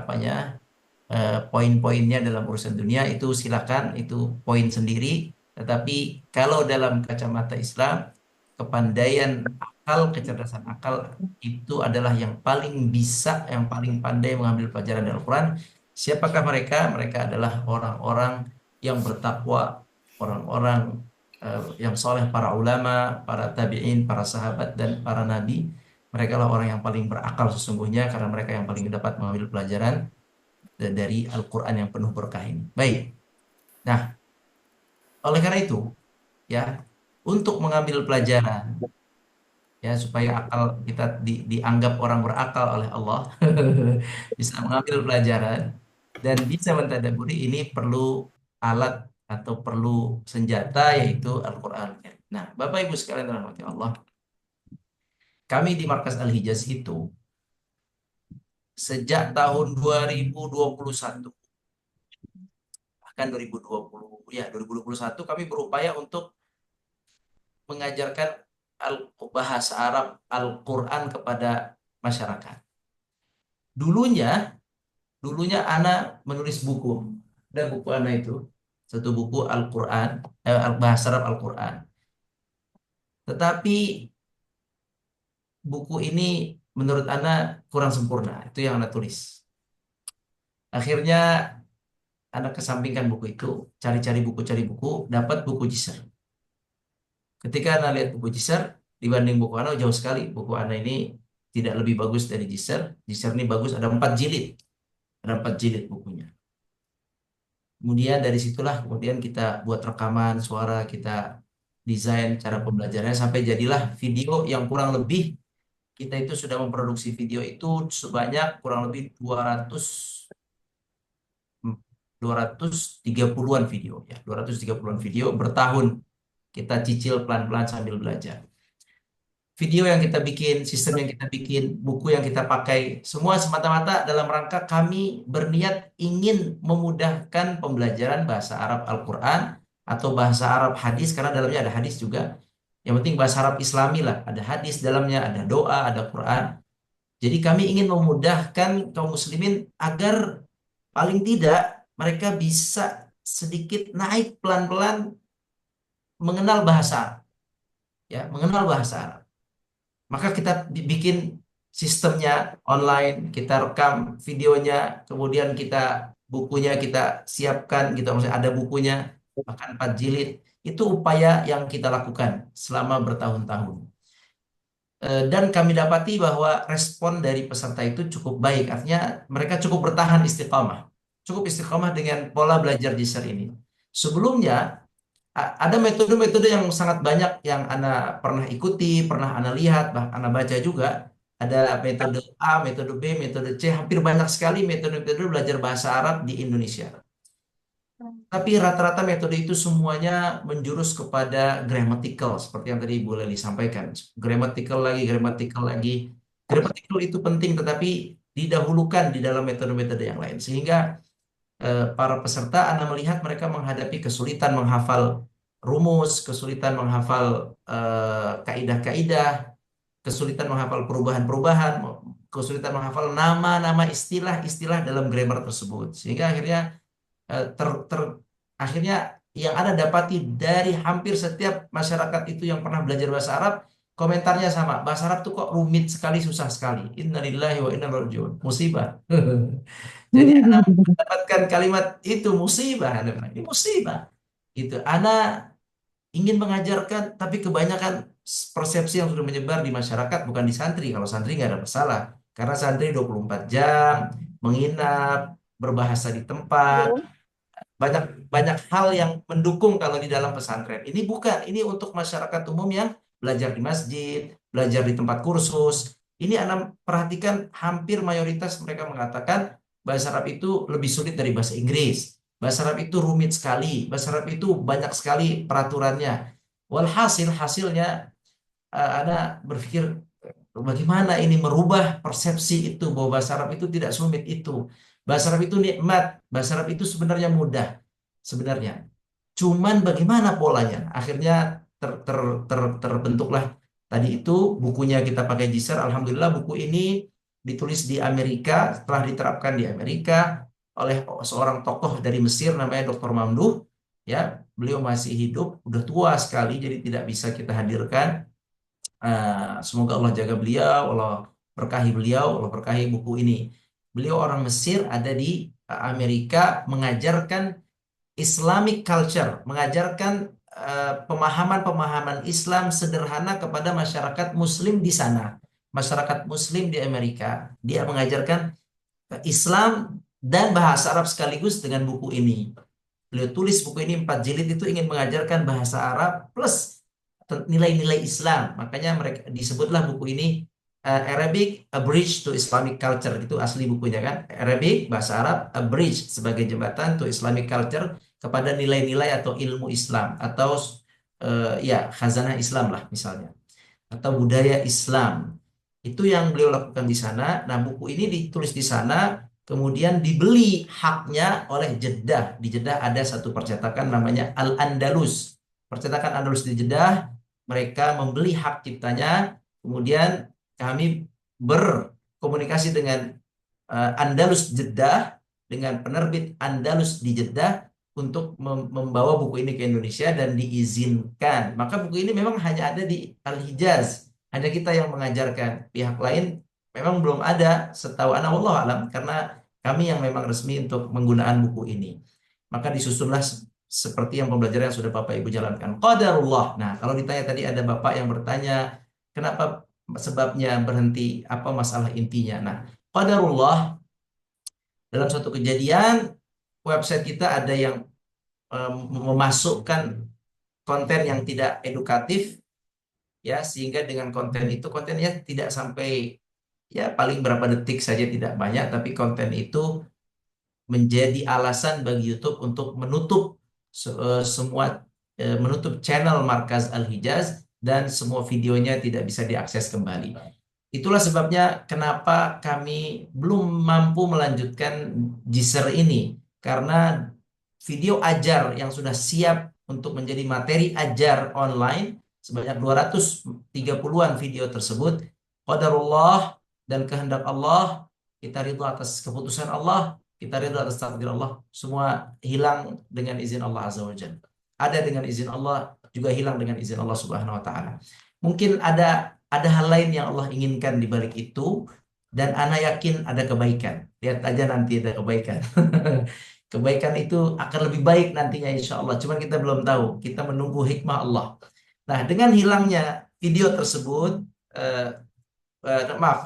poin-poinnya dalam urusan dunia. Itu silakan, itu poin sendiri. Tetapi kalau dalam kacamata Islam, kepandaian akal, kecerdasan akal itu adalah yang paling bisa, yang paling pandai mengambil pelajaran dari Al-Quran. Siapakah mereka? Mereka adalah orang-orang yang bertakwa, orang-orang yang soleh, para ulama, para tabi'in, para sahabat, dan para nabi. Mereka lah orang yang paling berakal sesungguhnya, karena mereka yang paling dapat mengambil pelajaran dari Al-Quran yang penuh berkah ini. Baik. Nah, oleh karena itu, ya, untuk mengambil pelajaran, ya, supaya akal kita dianggap orang berakal oleh Allah, bisa mengambil pelajaran dan bisa mentadaburi, ini perlu alat atau perlu senjata yaitu Al-Qur'an. Nah, Bapak Ibu sekalian rahmati Allah, kami di Markas Al-Hijaz itu sejak tahun 2021, bahkan 2021 kami berupaya untuk mengajarkan bahasa Arab Al-Quran kepada masyarakat. Dulunya Ana menulis buku, dan buku Ana itu satu buku Al-Quran, bahasa Arab Al-Quran. Tetapi buku ini menurut Ana kurang sempurna, itu yang Ana tulis. Akhirnya Ana kesampingkan buku itu, cari buku, dapat buku Jisr. Ketika Ana lihat buku Jisr, dibanding buku Ana jauh sekali. Buku Ana ini tidak lebih bagus dari Jisr. Jisr ini bagus, ada 4 jilid. Ada 4 jilid bukunya. Kemudian dari situlah kemudian kita buat rekaman suara, kita desain cara pembelajarannya sampai jadilah video yang kurang lebih kita itu sudah memproduksi video itu sebanyak kurang lebih 230-an video ya, 230-an video bertahun kita cicil pelan-pelan sambil belajar. Video yang kita bikin, sistem yang kita bikin, buku yang kita pakai, semua semata-mata dalam rangka kami berniat ingin memudahkan pembelajaran bahasa Arab Al-Quran atau bahasa Arab hadis, karena dalamnya ada hadis juga. Yang penting bahasa Arab Islami lah, ada hadis dalamnya, ada doa, ada Quran. Jadi kami ingin memudahkan kaum muslimin agar paling tidak mereka bisa sedikit naik pelan-pelan mengenal bahasa Arab. Ya, mengenal bahasa Arab. Maka kita bikin sistemnya online, kita rekam videonya, kemudian bukunya kita siapkan gitu, maksudnya ada bukunya, bahkan 4 jilid. Itu upaya yang kita lakukan selama bertahun-tahun. Dan kami dapati bahwa respon dari peserta itu cukup baik, artinya mereka cukup bertahan istiqomah dengan pola belajar Jisr ini. Sebelumnya ada metode-metode yang sangat banyak yang Ana pernah ikuti, pernah Ana lihat, bahkan Ana baca juga. Ada metode A, metode B, metode C, hampir banyak sekali metode-metode belajar bahasa Arab di Indonesia. Tapi rata-rata metode itu semuanya menjurus kepada grammatical, seperti yang tadi Ibu Leli sampaikan. Grammatical lagi. Grammatical itu penting, tetapi didahulukan di dalam metode-metode yang lain. Sehingga para peserta, Anda melihat mereka menghadapi kesulitan menghafal rumus, kesulitan menghafal kaidah-kaidah, kesulitan menghafal perubahan-perubahan, kesulitan menghafal nama-nama istilah-istilah dalam grammar tersebut. Sehingga akhirnya yang Anda dapati dari hampir setiap masyarakat itu yang pernah belajar bahasa Arab, komentarnya sama, bahasa Arab tuh kok rumit sekali, susah sekali. Innalillahi wa inna ilaihi raji'un. Musibah. Jadi Ana mendapatkan kalimat itu musibah, ini musibah. Gitu. Ana ingin mengajarkan, tapi kebanyakan persepsi yang sudah menyebar di masyarakat, bukan di santri. Kalau santri nggak ada masalah, karena santri 24 jam menginap, berbahasa di tempat, banyak hal yang mendukung kalau di dalam pesantren. Ini bukan, ini untuk masyarakat umum yang belajar di masjid, belajar di tempat kursus. Ini Anda perhatikan hampir mayoritas mereka mengatakan bahasa Arab itu lebih sulit dari bahasa Inggris. Bahasa Arab itu rumit sekali. Bahasa Arab itu banyak sekali peraturannya. Hasilnya Anda berpikir bagaimana ini merubah persepsi itu bahwa bahasa Arab itu tidak rumit itu. Bahasa Arab itu nikmat. Bahasa Arab itu sebenarnya mudah. Sebenarnya. Cuman bagaimana polanya? Akhirnya terbentuklah tadi itu bukunya kita pakai Jisr. Alhamdulillah buku ini ditulis di Amerika, telah diterapkan di Amerika oleh seorang tokoh dari Mesir namanya Dr. Mamduh. Ya, beliau masih hidup, udah tua sekali jadi tidak bisa kita hadirkan. Semoga Allah jaga beliau, Allah berkahi beliau, Allah berkahi buku ini. Beliau orang Mesir, ada di Amerika, mengajarkan Islamic culture, mengajarkan pemahaman-pemahaman Islam sederhana kepada masyarakat Muslim di sana. Masyarakat Muslim di Amerika. Dia mengajarkan Islam dan bahasa Arab sekaligus dengan buku ini. Beliau tulis buku ini 4 jilid itu ingin mengajarkan bahasa Arab plus nilai-nilai Islam. Makanya mereka disebutlah buku ini Arabic A Bridge to Islamic Culture. Itu asli bukunya kan. Arabic, bahasa Arab, A Bridge sebagai jembatan to Islamic Culture. kepada nilai-nilai atau ilmu Islam atau ya khazanah Islam lah misalnya atau budaya Islam. Itu yang beliau lakukan di sana. Nah, buku ini ditulis di sana, kemudian dibeli haknya oleh Jeddah. Di Jeddah ada satu percetakan namanya Al-Andalus. Percetakan Andalus di Jeddah, mereka membeli hak ciptanya, kemudian kami berkomunikasi dengan Andalus Jeddah, dengan penerbit Andalus di Jeddah, untuk membawa buku ini ke Indonesia dan diizinkan. Maka buku ini memang hanya ada di Al-Hijaz. Hanya kita yang mengajarkan. Pihak lain memang belum ada, setahu ana wallahu alam, karena kami yang memang resmi untuk penggunaan buku ini. Maka disusunlah seperti yang pembelajaran yang sudah Bapak Ibu jalankan. Qadarullah. Nah, kalau ditanya tadi ada Bapak yang bertanya, kenapa sebabnya berhenti, apa masalah intinya. Nah, qadarullah, dalam suatu kejadian website kita ada yang memasukkan konten yang tidak edukatif, ya, sehingga dengan konten itu, kontennya tidak sampai ya paling berapa detik saja, tidak banyak, tapi konten itu menjadi alasan bagi YouTube untuk menutup menutup channel Markaz Al-Hijaz dan semua videonya tidak bisa diakses kembali. Itulah sebabnya kenapa kami belum mampu melanjutkan Jisr ini, karena video ajar yang sudah siap untuk menjadi materi ajar online sebanyak 230-an video tersebut, qadarullah dan kehendak Allah, kita ridho atas keputusan Allah, kita ridho atas takdir Allah, semua hilang dengan izin Allah Azza wa Jalla. Ada dengan izin Allah, juga hilang dengan izin Allah Subhanahu wa taala. Mungkin ada hal lain yang Allah inginkan di balik itu, dan ana yakin ada kebaikan. Lihat aja nanti ada kebaikan. Kebaikan itu akan lebih baik nantinya insya Allah. Cuman kita belum tahu. Kita menunggu hikmah Allah. Nah, dengan hilangnya video tersebut,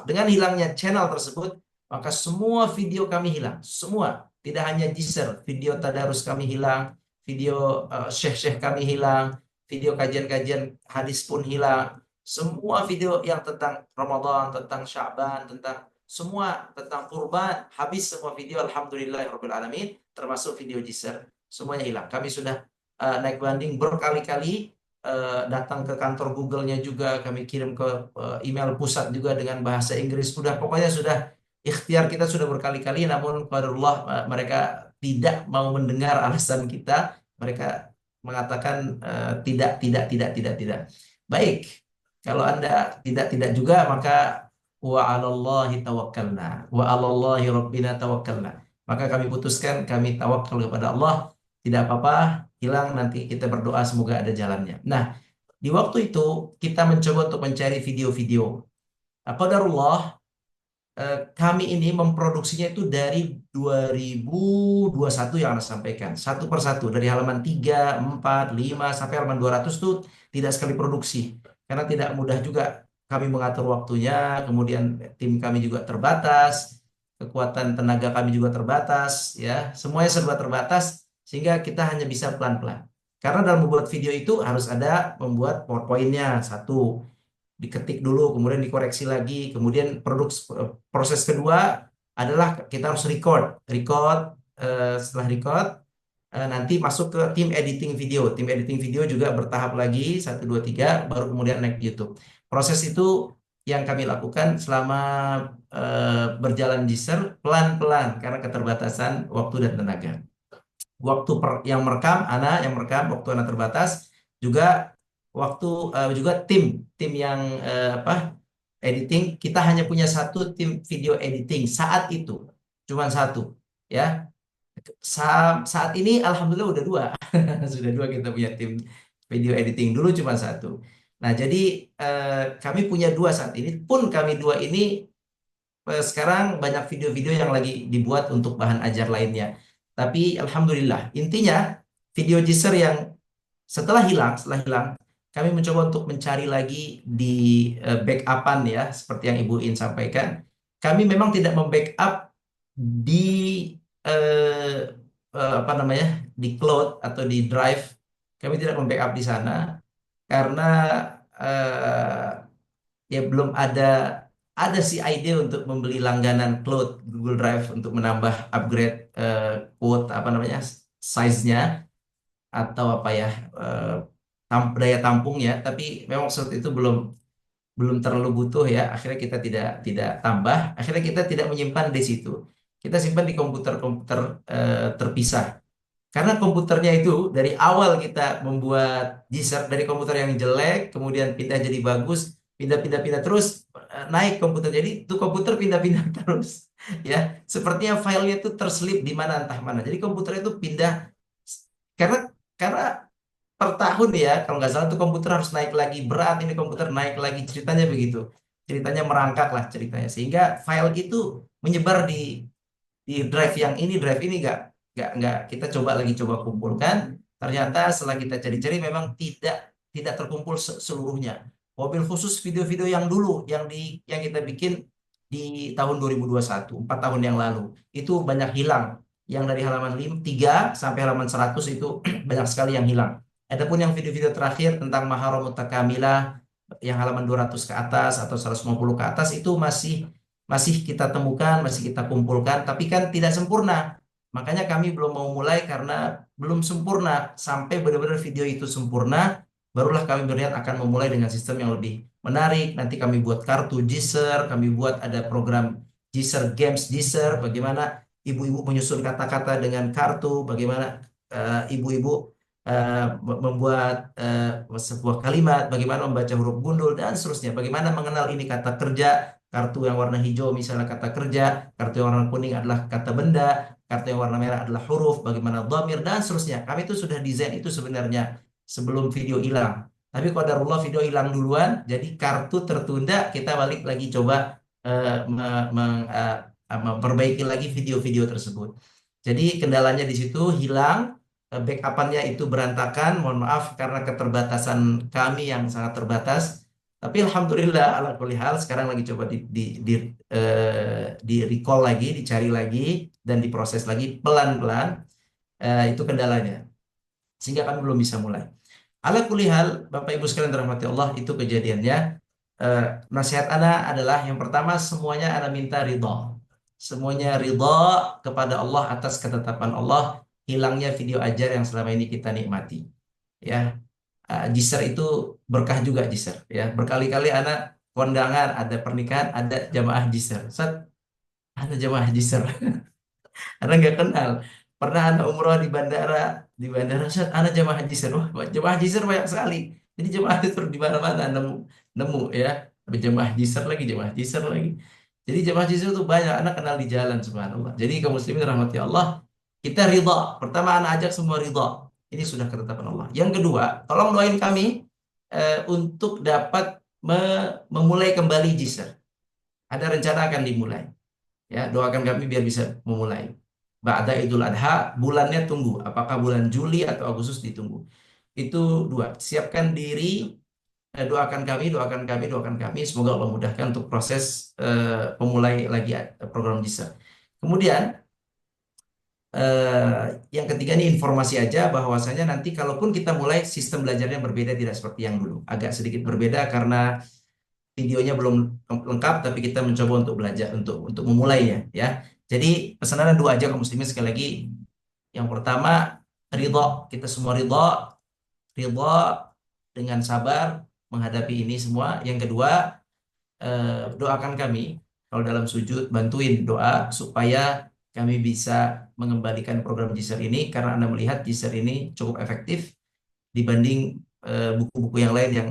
dengan hilangnya channel tersebut, maka semua video kami hilang. Semua. Tidak hanya Jisr. Video tadarus kami hilang. Video syekh-syekh kami hilang. Video kajian-kajian hadis pun hilang. Semua video yang tentang Ramadan, tentang Sya'ban, tentang semua, tentang kurban, habis semua video, alhamdulillahirabbil alamin, termasuk video Jisr, semuanya hilang. Kami sudah naik banding berkali-kali, datang ke kantor Google-nya juga, kami kirim ke email pusat juga dengan bahasa Inggris, pokoknya sudah ikhtiar kita sudah berkali-kali, namun qadarullah mereka tidak mau mendengar alasan kita. Mereka mengatakan tidak. Baik. Kalau Anda tidak juga, maka wa 'alallahi tawakkalna wa 'alallahi rabbina tawakkalna. Maka kami putuskan, kami tawakal kepada Allah. Tidak apa-apa, hilang, nanti kita berdoa semoga ada jalannya. Nah, di waktu itu kita mencoba untuk mencari video-video. Qadarullah, kami ini memproduksinya itu dari 2021 yang Anda sampaikan. Satu persatu, dari halaman 3, 4, 5, sampai halaman 200 itu tidak sekali produksi. Karena tidak mudah juga kami mengatur waktunya, kemudian tim kami juga terbatas, kekuatan tenaga kami juga terbatas, ya, semuanya serba terbatas, sehingga kita hanya bisa pelan-pelan. Karena dalam membuat video itu harus ada membuat PowerPoint-nya, satu, diketik dulu, kemudian dikoreksi lagi, kemudian proses kedua adalah kita harus record, setelah record, nanti masuk ke tim editing video. Tim editing video juga bertahap lagi, 1, 2, 3, baru kemudian naik ke YouTube. Proses itu yang kami lakukan selama berjalan Jisr, pelan-pelan karena keterbatasan waktu dan tenaga. Waktu yang merekam, waktu Ana terbatas, juga waktu juga tim yang editing, kita hanya punya satu tim video editing saat itu, cuma satu, ya. Saat ini alhamdulillah udah 2. Sudah 2 kita punya tim video editing, dulu cuma satu. Nah, jadi kami punya 2 saat ini, pun kami 2 ini sekarang banyak video-video yang lagi dibuat untuk bahan ajar lainnya. Tapi alhamdulillah, intinya video Jisr yang setelah hilang, kami mencoba untuk mencari lagi di backup-an, ya, seperti yang Ibu In sampaikan. Kami memang tidak membackup di di cloud atau di drive. Kami tidak membackup di sana karena ya belum ada sih ide untuk membeli langganan cloud Google Drive untuk menambah upgrade quote size-nya atau apa ya daya tampungnya, tapi memang saat itu belum belum terlalu butuh ya. Akhirnya kita tidak tambah. Akhirnya kita tidak menyimpan di situ. Kita simpan di komputer-komputer terpisah. Karena komputernya itu dari awal kita membuat Gzer dari komputer yang jelek, kemudian pindah jadi bagus, pindah-pindah terus naik komputer. Jadi itu komputer pindah-pindah terus, ya. Sepertinya filenya itu terselip di mana entah mana. Jadi komputer itu pindah karena karena per tahun ya, kalau nggak salah tuh komputer harus naik lagi berat, ini komputer naik lagi, ceritanya begitu. Ceritanya merangkak lah ceritanya, sehingga file itu menyebar di drive ini nggak kita coba kumpulkan. Ternyata setelah kita cari-cari memang tidak terkumpul seluruhnya. Mobil khusus video-video yang dulu yang kita bikin di tahun 2021, 4 tahun yang lalu itu banyak hilang. Yang dari halaman 3 sampai halaman 100 itu banyak sekali yang hilang. Adapun yang video-video terakhir tentang Maharam Mutakamilah yang halaman 200 ke atas atau 150 ke atas itu masih kita temukan, masih kita kumpulkan, tapi kan tidak sempurna. Makanya kami belum mau mulai karena belum sempurna. Sampai benar-benar video itu sempurna, barulah kami berniat akan memulai dengan sistem yang lebih menarik. Nanti kami buat kartu Gzer, kami buat ada program Gzer Games Gzer, bagaimana ibu-ibu menyusun kata-kata dengan kartu, bagaimana ibu-ibu membuat sebuah kalimat, bagaimana membaca huruf gundul dan seterusnya, bagaimana mengenal ini kata kerja, kartu yang warna hijau misalnya kata kerja, kartu yang warna kuning adalah kata benda, kartu yang warna merah adalah huruf, bagaimana dhamir dan seterusnya. Kami itu sudah desain itu sebenarnya sebelum video hilang. Tapi qadarullah video hilang duluan, jadi kartu tertunda, kita balik lagi coba memperbaiki lagi video-video tersebut. Jadi kendalanya di situ hilang, backup-annya itu berantakan. Mohon maaf karena keterbatasan kami yang sangat terbatas. Tapi alhamdulillah ala kulli hal sekarang lagi coba di recall lagi, dicari lagi dan diproses lagi pelan-pelan. Itu kendalanya. Sehingga kami belum bisa mulai. Ala kulli hal, Bapak Ibu sekalian dirahmati Allah, itu kejadiannya. Nasihat ana adalah yang pertama semuanya ana minta ridha. Semuanya ridha kepada Allah atas ketetapan Allah, hilangnya video ajar yang selama ini kita nikmati. Ya, Gzer itu berkah juga Gzer. Ya, berkali-kali anak kondangan, ada pernikahan, ada jamaah Gzer. Ada jamaah Gzer. Anak nggak kenal. Pernah anak umroh di bandara Ustaz, anak jamaah Gzer. Wah, jamaah Gzer banyak sekali. Jadi jamaah itu di mana-mana nemu ya. Ada jamaah Gzer lagi, jamaah Gzer lagi. Jadi jamaah Gzer itu banyak, anak kenal di jalan subhanallah. Jadi kaum muslimin rahmati Allah, kita ridha. Pertama anak ajak semua ridha. Ini sudah ketetapan Allah. Yang kedua, tolong doain kami untuk dapat memulai kembali Gzer. Ada rencana akan dimulai. Ya, doakan kami biar bisa memulai. Ba'da Idul Adha, bulannya tunggu. Apakah bulan Juli atau Agustus ditunggu. Itu dua. Siapkan diri, doakan kami. Semoga Allah mudahkan untuk proses memulai lagi program Gzer. Kemudian yang ketiga ini informasi aja bahwasanya nanti kalaupun kita mulai sistem belajarnya berbeda, tidak seperti yang dulu. Agak sedikit berbeda karena videonya belum lengkap, tapi kita mencoba untuk belajar untuk memulainya ya. Jadi pesanan dua aja kaum muslimin sekali lagi. Yang pertama ridha, kita semua ridha dengan sabar menghadapi ini semua. Yang kedua doakan kami kalau dalam sujud, bantuin doa supaya kami bisa mengembalikan program Gzer ini, karena Anda melihat Gzer ini cukup efektif dibanding buku-buku yang lain yang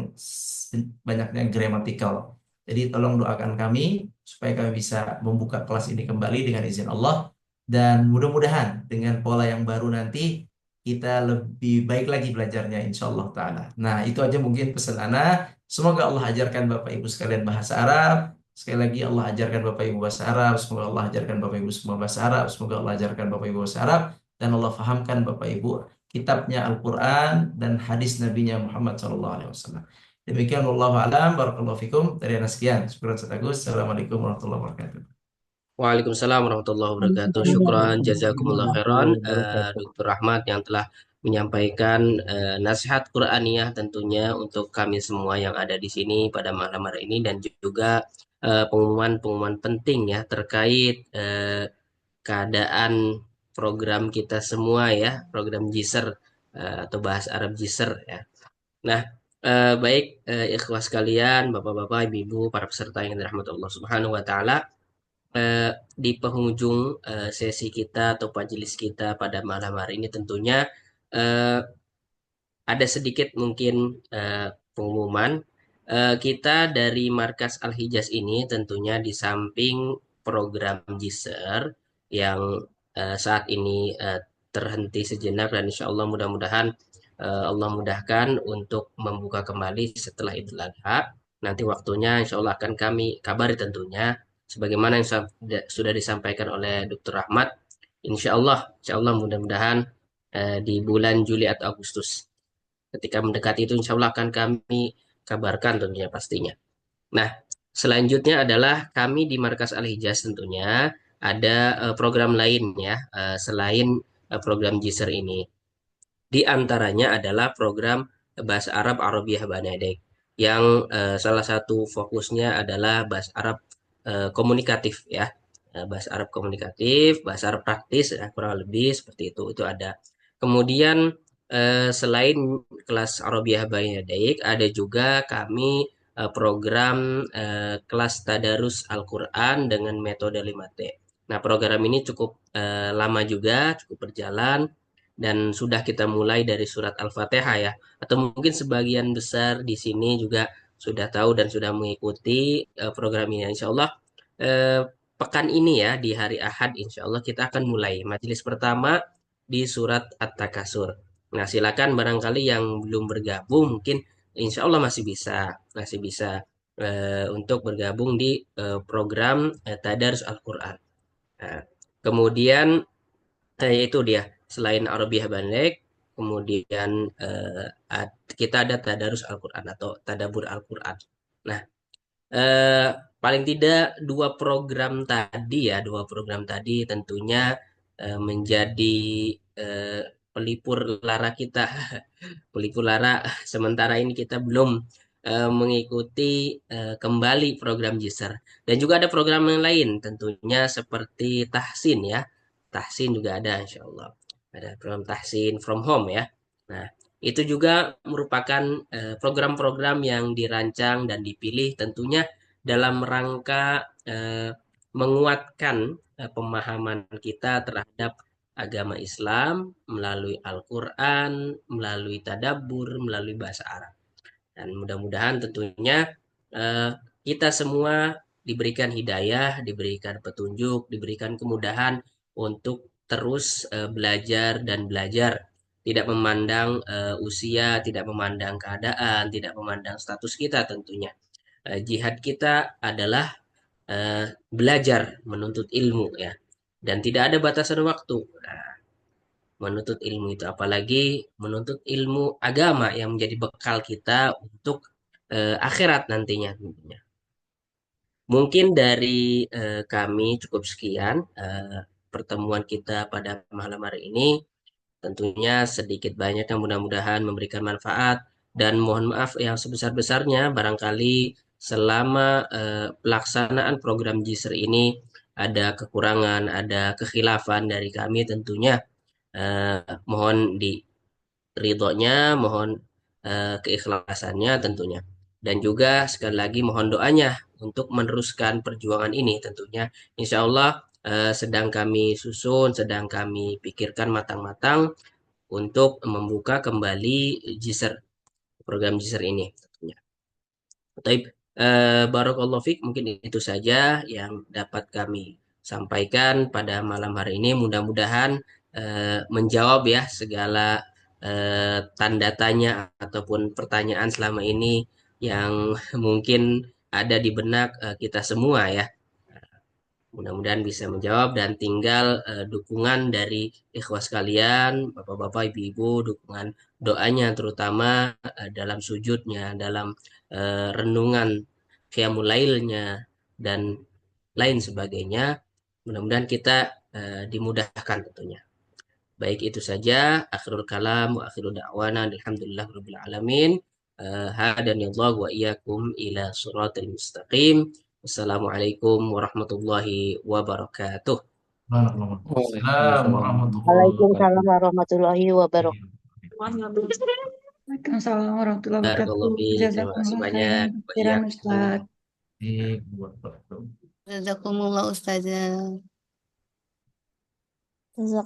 banyaknya gramatikal. Jadi tolong doakan kami supaya kami bisa membuka kelas ini kembali dengan izin Allah, dan mudah-mudahan dengan pola yang baru nanti kita lebih baik lagi belajarnya insya Allah ta'ala. Nah itu aja mungkin pesan ana. Semoga Allah ajarkan Bapak Ibu sekalian bahasa Arab. Sekali lagi Allah ajarkan Bapak Ibu bahasa Arab. Semoga Allah ajarkan Bapak Ibu semua bahasa Arab. Semoga Allah ajarkan Bapak Ibu bahasa Arab. Dan Allah fahamkan Bapak Ibu kitabnya Al-Quran dan hadis Nabi-Nya Muhammad SAW. Demikian wallahu a'lam, barakallahu fikum. Dari anak sekian. Syukur Ustaz Agus. Assalamualaikum warahmatullahi wabarakatuh. Waalaikumsalam warahmatullahi wabarakatuh. Syukran, jazakumullah khairan, Dr. Rahmat yang telah menyampaikan nasihat Qur'aniyah tentunya untuk kami semua yang ada di sini pada malam hari ini, dan juga pengumuman-pengumuman penting ya terkait keadaan program kita semua ya, program Jisr atau bahasa Arab Jisr ya. Nah, baik ikhwas sekalian, bapak-bapak, ibu-ibu, para peserta yang dirahmati Allah Subhanahu wa taala, di penghujung sesi kita atau majelis kita pada malam hari ini tentunya ada sedikit mungkin pengumuman. Kita dari Markas Al-Hijaz ini tentunya di samping program Jisr yang saat ini terhenti sejenak dan insya Allah mudah-mudahan Allah mudahkan untuk membuka kembali setelah Idul Adha. Nanti waktunya insya Allah akan kami kabari tentunya. Sebagaimana yang sudah disampaikan oleh Dr. Rahmat. Insya Allah mudah-mudahan di bulan Juli atau Agustus. Ketika mendekati itu insya Allah akan kami kabarkan tentunya pastinya. Nah, selanjutnya adalah kami di Markas Al-Hijaz tentunya ada program lain ya, selain program Jisr ini. Di antaranya adalah program Bahasa Arab Arabiyah Banadek yang salah satu fokusnya adalah bahasa Arab komunikatif ya. Bahasa Arab komunikatif, bahasa Arab praktis ya, kurang lebih seperti itu ada. Kemudian selain kelas Arabiyah Banadek ada juga kami program kelas Tadarus Al-Quran dengan metode 5T. Nah, program ini cukup lama juga, cukup berjalan, dan sudah kita mulai dari surat Al-Fatihah ya. Atau mungkin sebagian besar di sini juga sudah tahu dan sudah mengikuti program ini. Insya Allah pekan ini ya, di hari Ahad insya Allah kita akan mulai majelis pertama di surat At-Takasur. Nah, silakan barangkali yang belum bergabung mungkin insya Allah masih bisa untuk bergabung di program Tadarus Al-Quran. Nah, kemudian itu dia, selain Arabiyah Banlek, kemudian kita ada Tadarus Al-Quran atau Tadabur Al-Quran. Nah, paling tidak dua program tadi tentunya menjadi pelipur lara kita. Pelipur lara, sementara ini kita belum mengikuti kembali program Jisr. Dan juga ada program yang lain tentunya seperti Tahsin ya. Tahsin juga ada insya Allah. Ada program Tahsin from home ya. Nah, itu juga merupakan program-program yang dirancang dan dipilih tentunya dalam rangka menguatkan pemahaman kita terhadap agama Islam melalui Al-Quran, melalui tadabbur, melalui bahasa Arab. Dan mudah-mudahan tentunya kita semua diberikan hidayah, diberikan petunjuk, diberikan kemudahan untuk terus belajar dan belajar. Tidak memandang usia, tidak memandang keadaan, tidak memandang status kita tentunya. Jihad kita adalah belajar, menuntut ilmu ya. Dan tidak ada batasan waktu. Nah, menuntut ilmu itu apalagi menuntut ilmu agama yang menjadi bekal kita untuk akhirat nantinya. Mungkin dari kami cukup sekian pertemuan kita pada malam hari ini. Tentunya sedikit banyak yang mudah-mudahan memberikan manfaat dan mohon maaf yang sebesar-besarnya barangkali selama pelaksanaan program Jisr ini ada kekurangan, ada kekhilafan dari kami tentunya mohon ridhonya, mohon keikhlasannya tentunya. Dan juga sekali lagi mohon doanya untuk meneruskan perjuangan ini tentunya. Insya Allah sedang kami susun, sedang kami pikirkan matang-matang untuk membuka kembali Jisr, program Jisr ini tentunya. Taib, barakallahu fiik, mungkin itu saja yang dapat kami sampaikan pada malam hari ini. Mudah-mudahan menjawab ya segala tanda tanya ataupun pertanyaan selama ini yang mungkin ada di benak kita semua ya. Mudah-mudahan bisa menjawab dan tinggal dukungan dari ikhwas kalian, bapak-bapak, ibu-ibu, dukungan doanya terutama dalam sujudnya, dalam renungan qiyamul lailnya dan lain sebagainya. Mudah-mudahan kita dimudahkan tentunya. Baik, itu saja akhirul kalam wa akhirul da'wana alhamdulillah rabbil alamin. Hadanillahu wa iyyakum ila shiratal mustaqim. Wassalamualaikum warahmatullahi wabarakatuh. Waalaikumsalam warahmatullahi Waalaikumsalam warahmatullahi wabarakatuh. wabarakatuh. Waalaikumsalam warahmatullahi Barakallahu wabarakatuh. fiik. Terima kasih Jazakumullah banyak. khairan Wa khairan iyyakum. Ustaz. Jazakumullah Ustazah.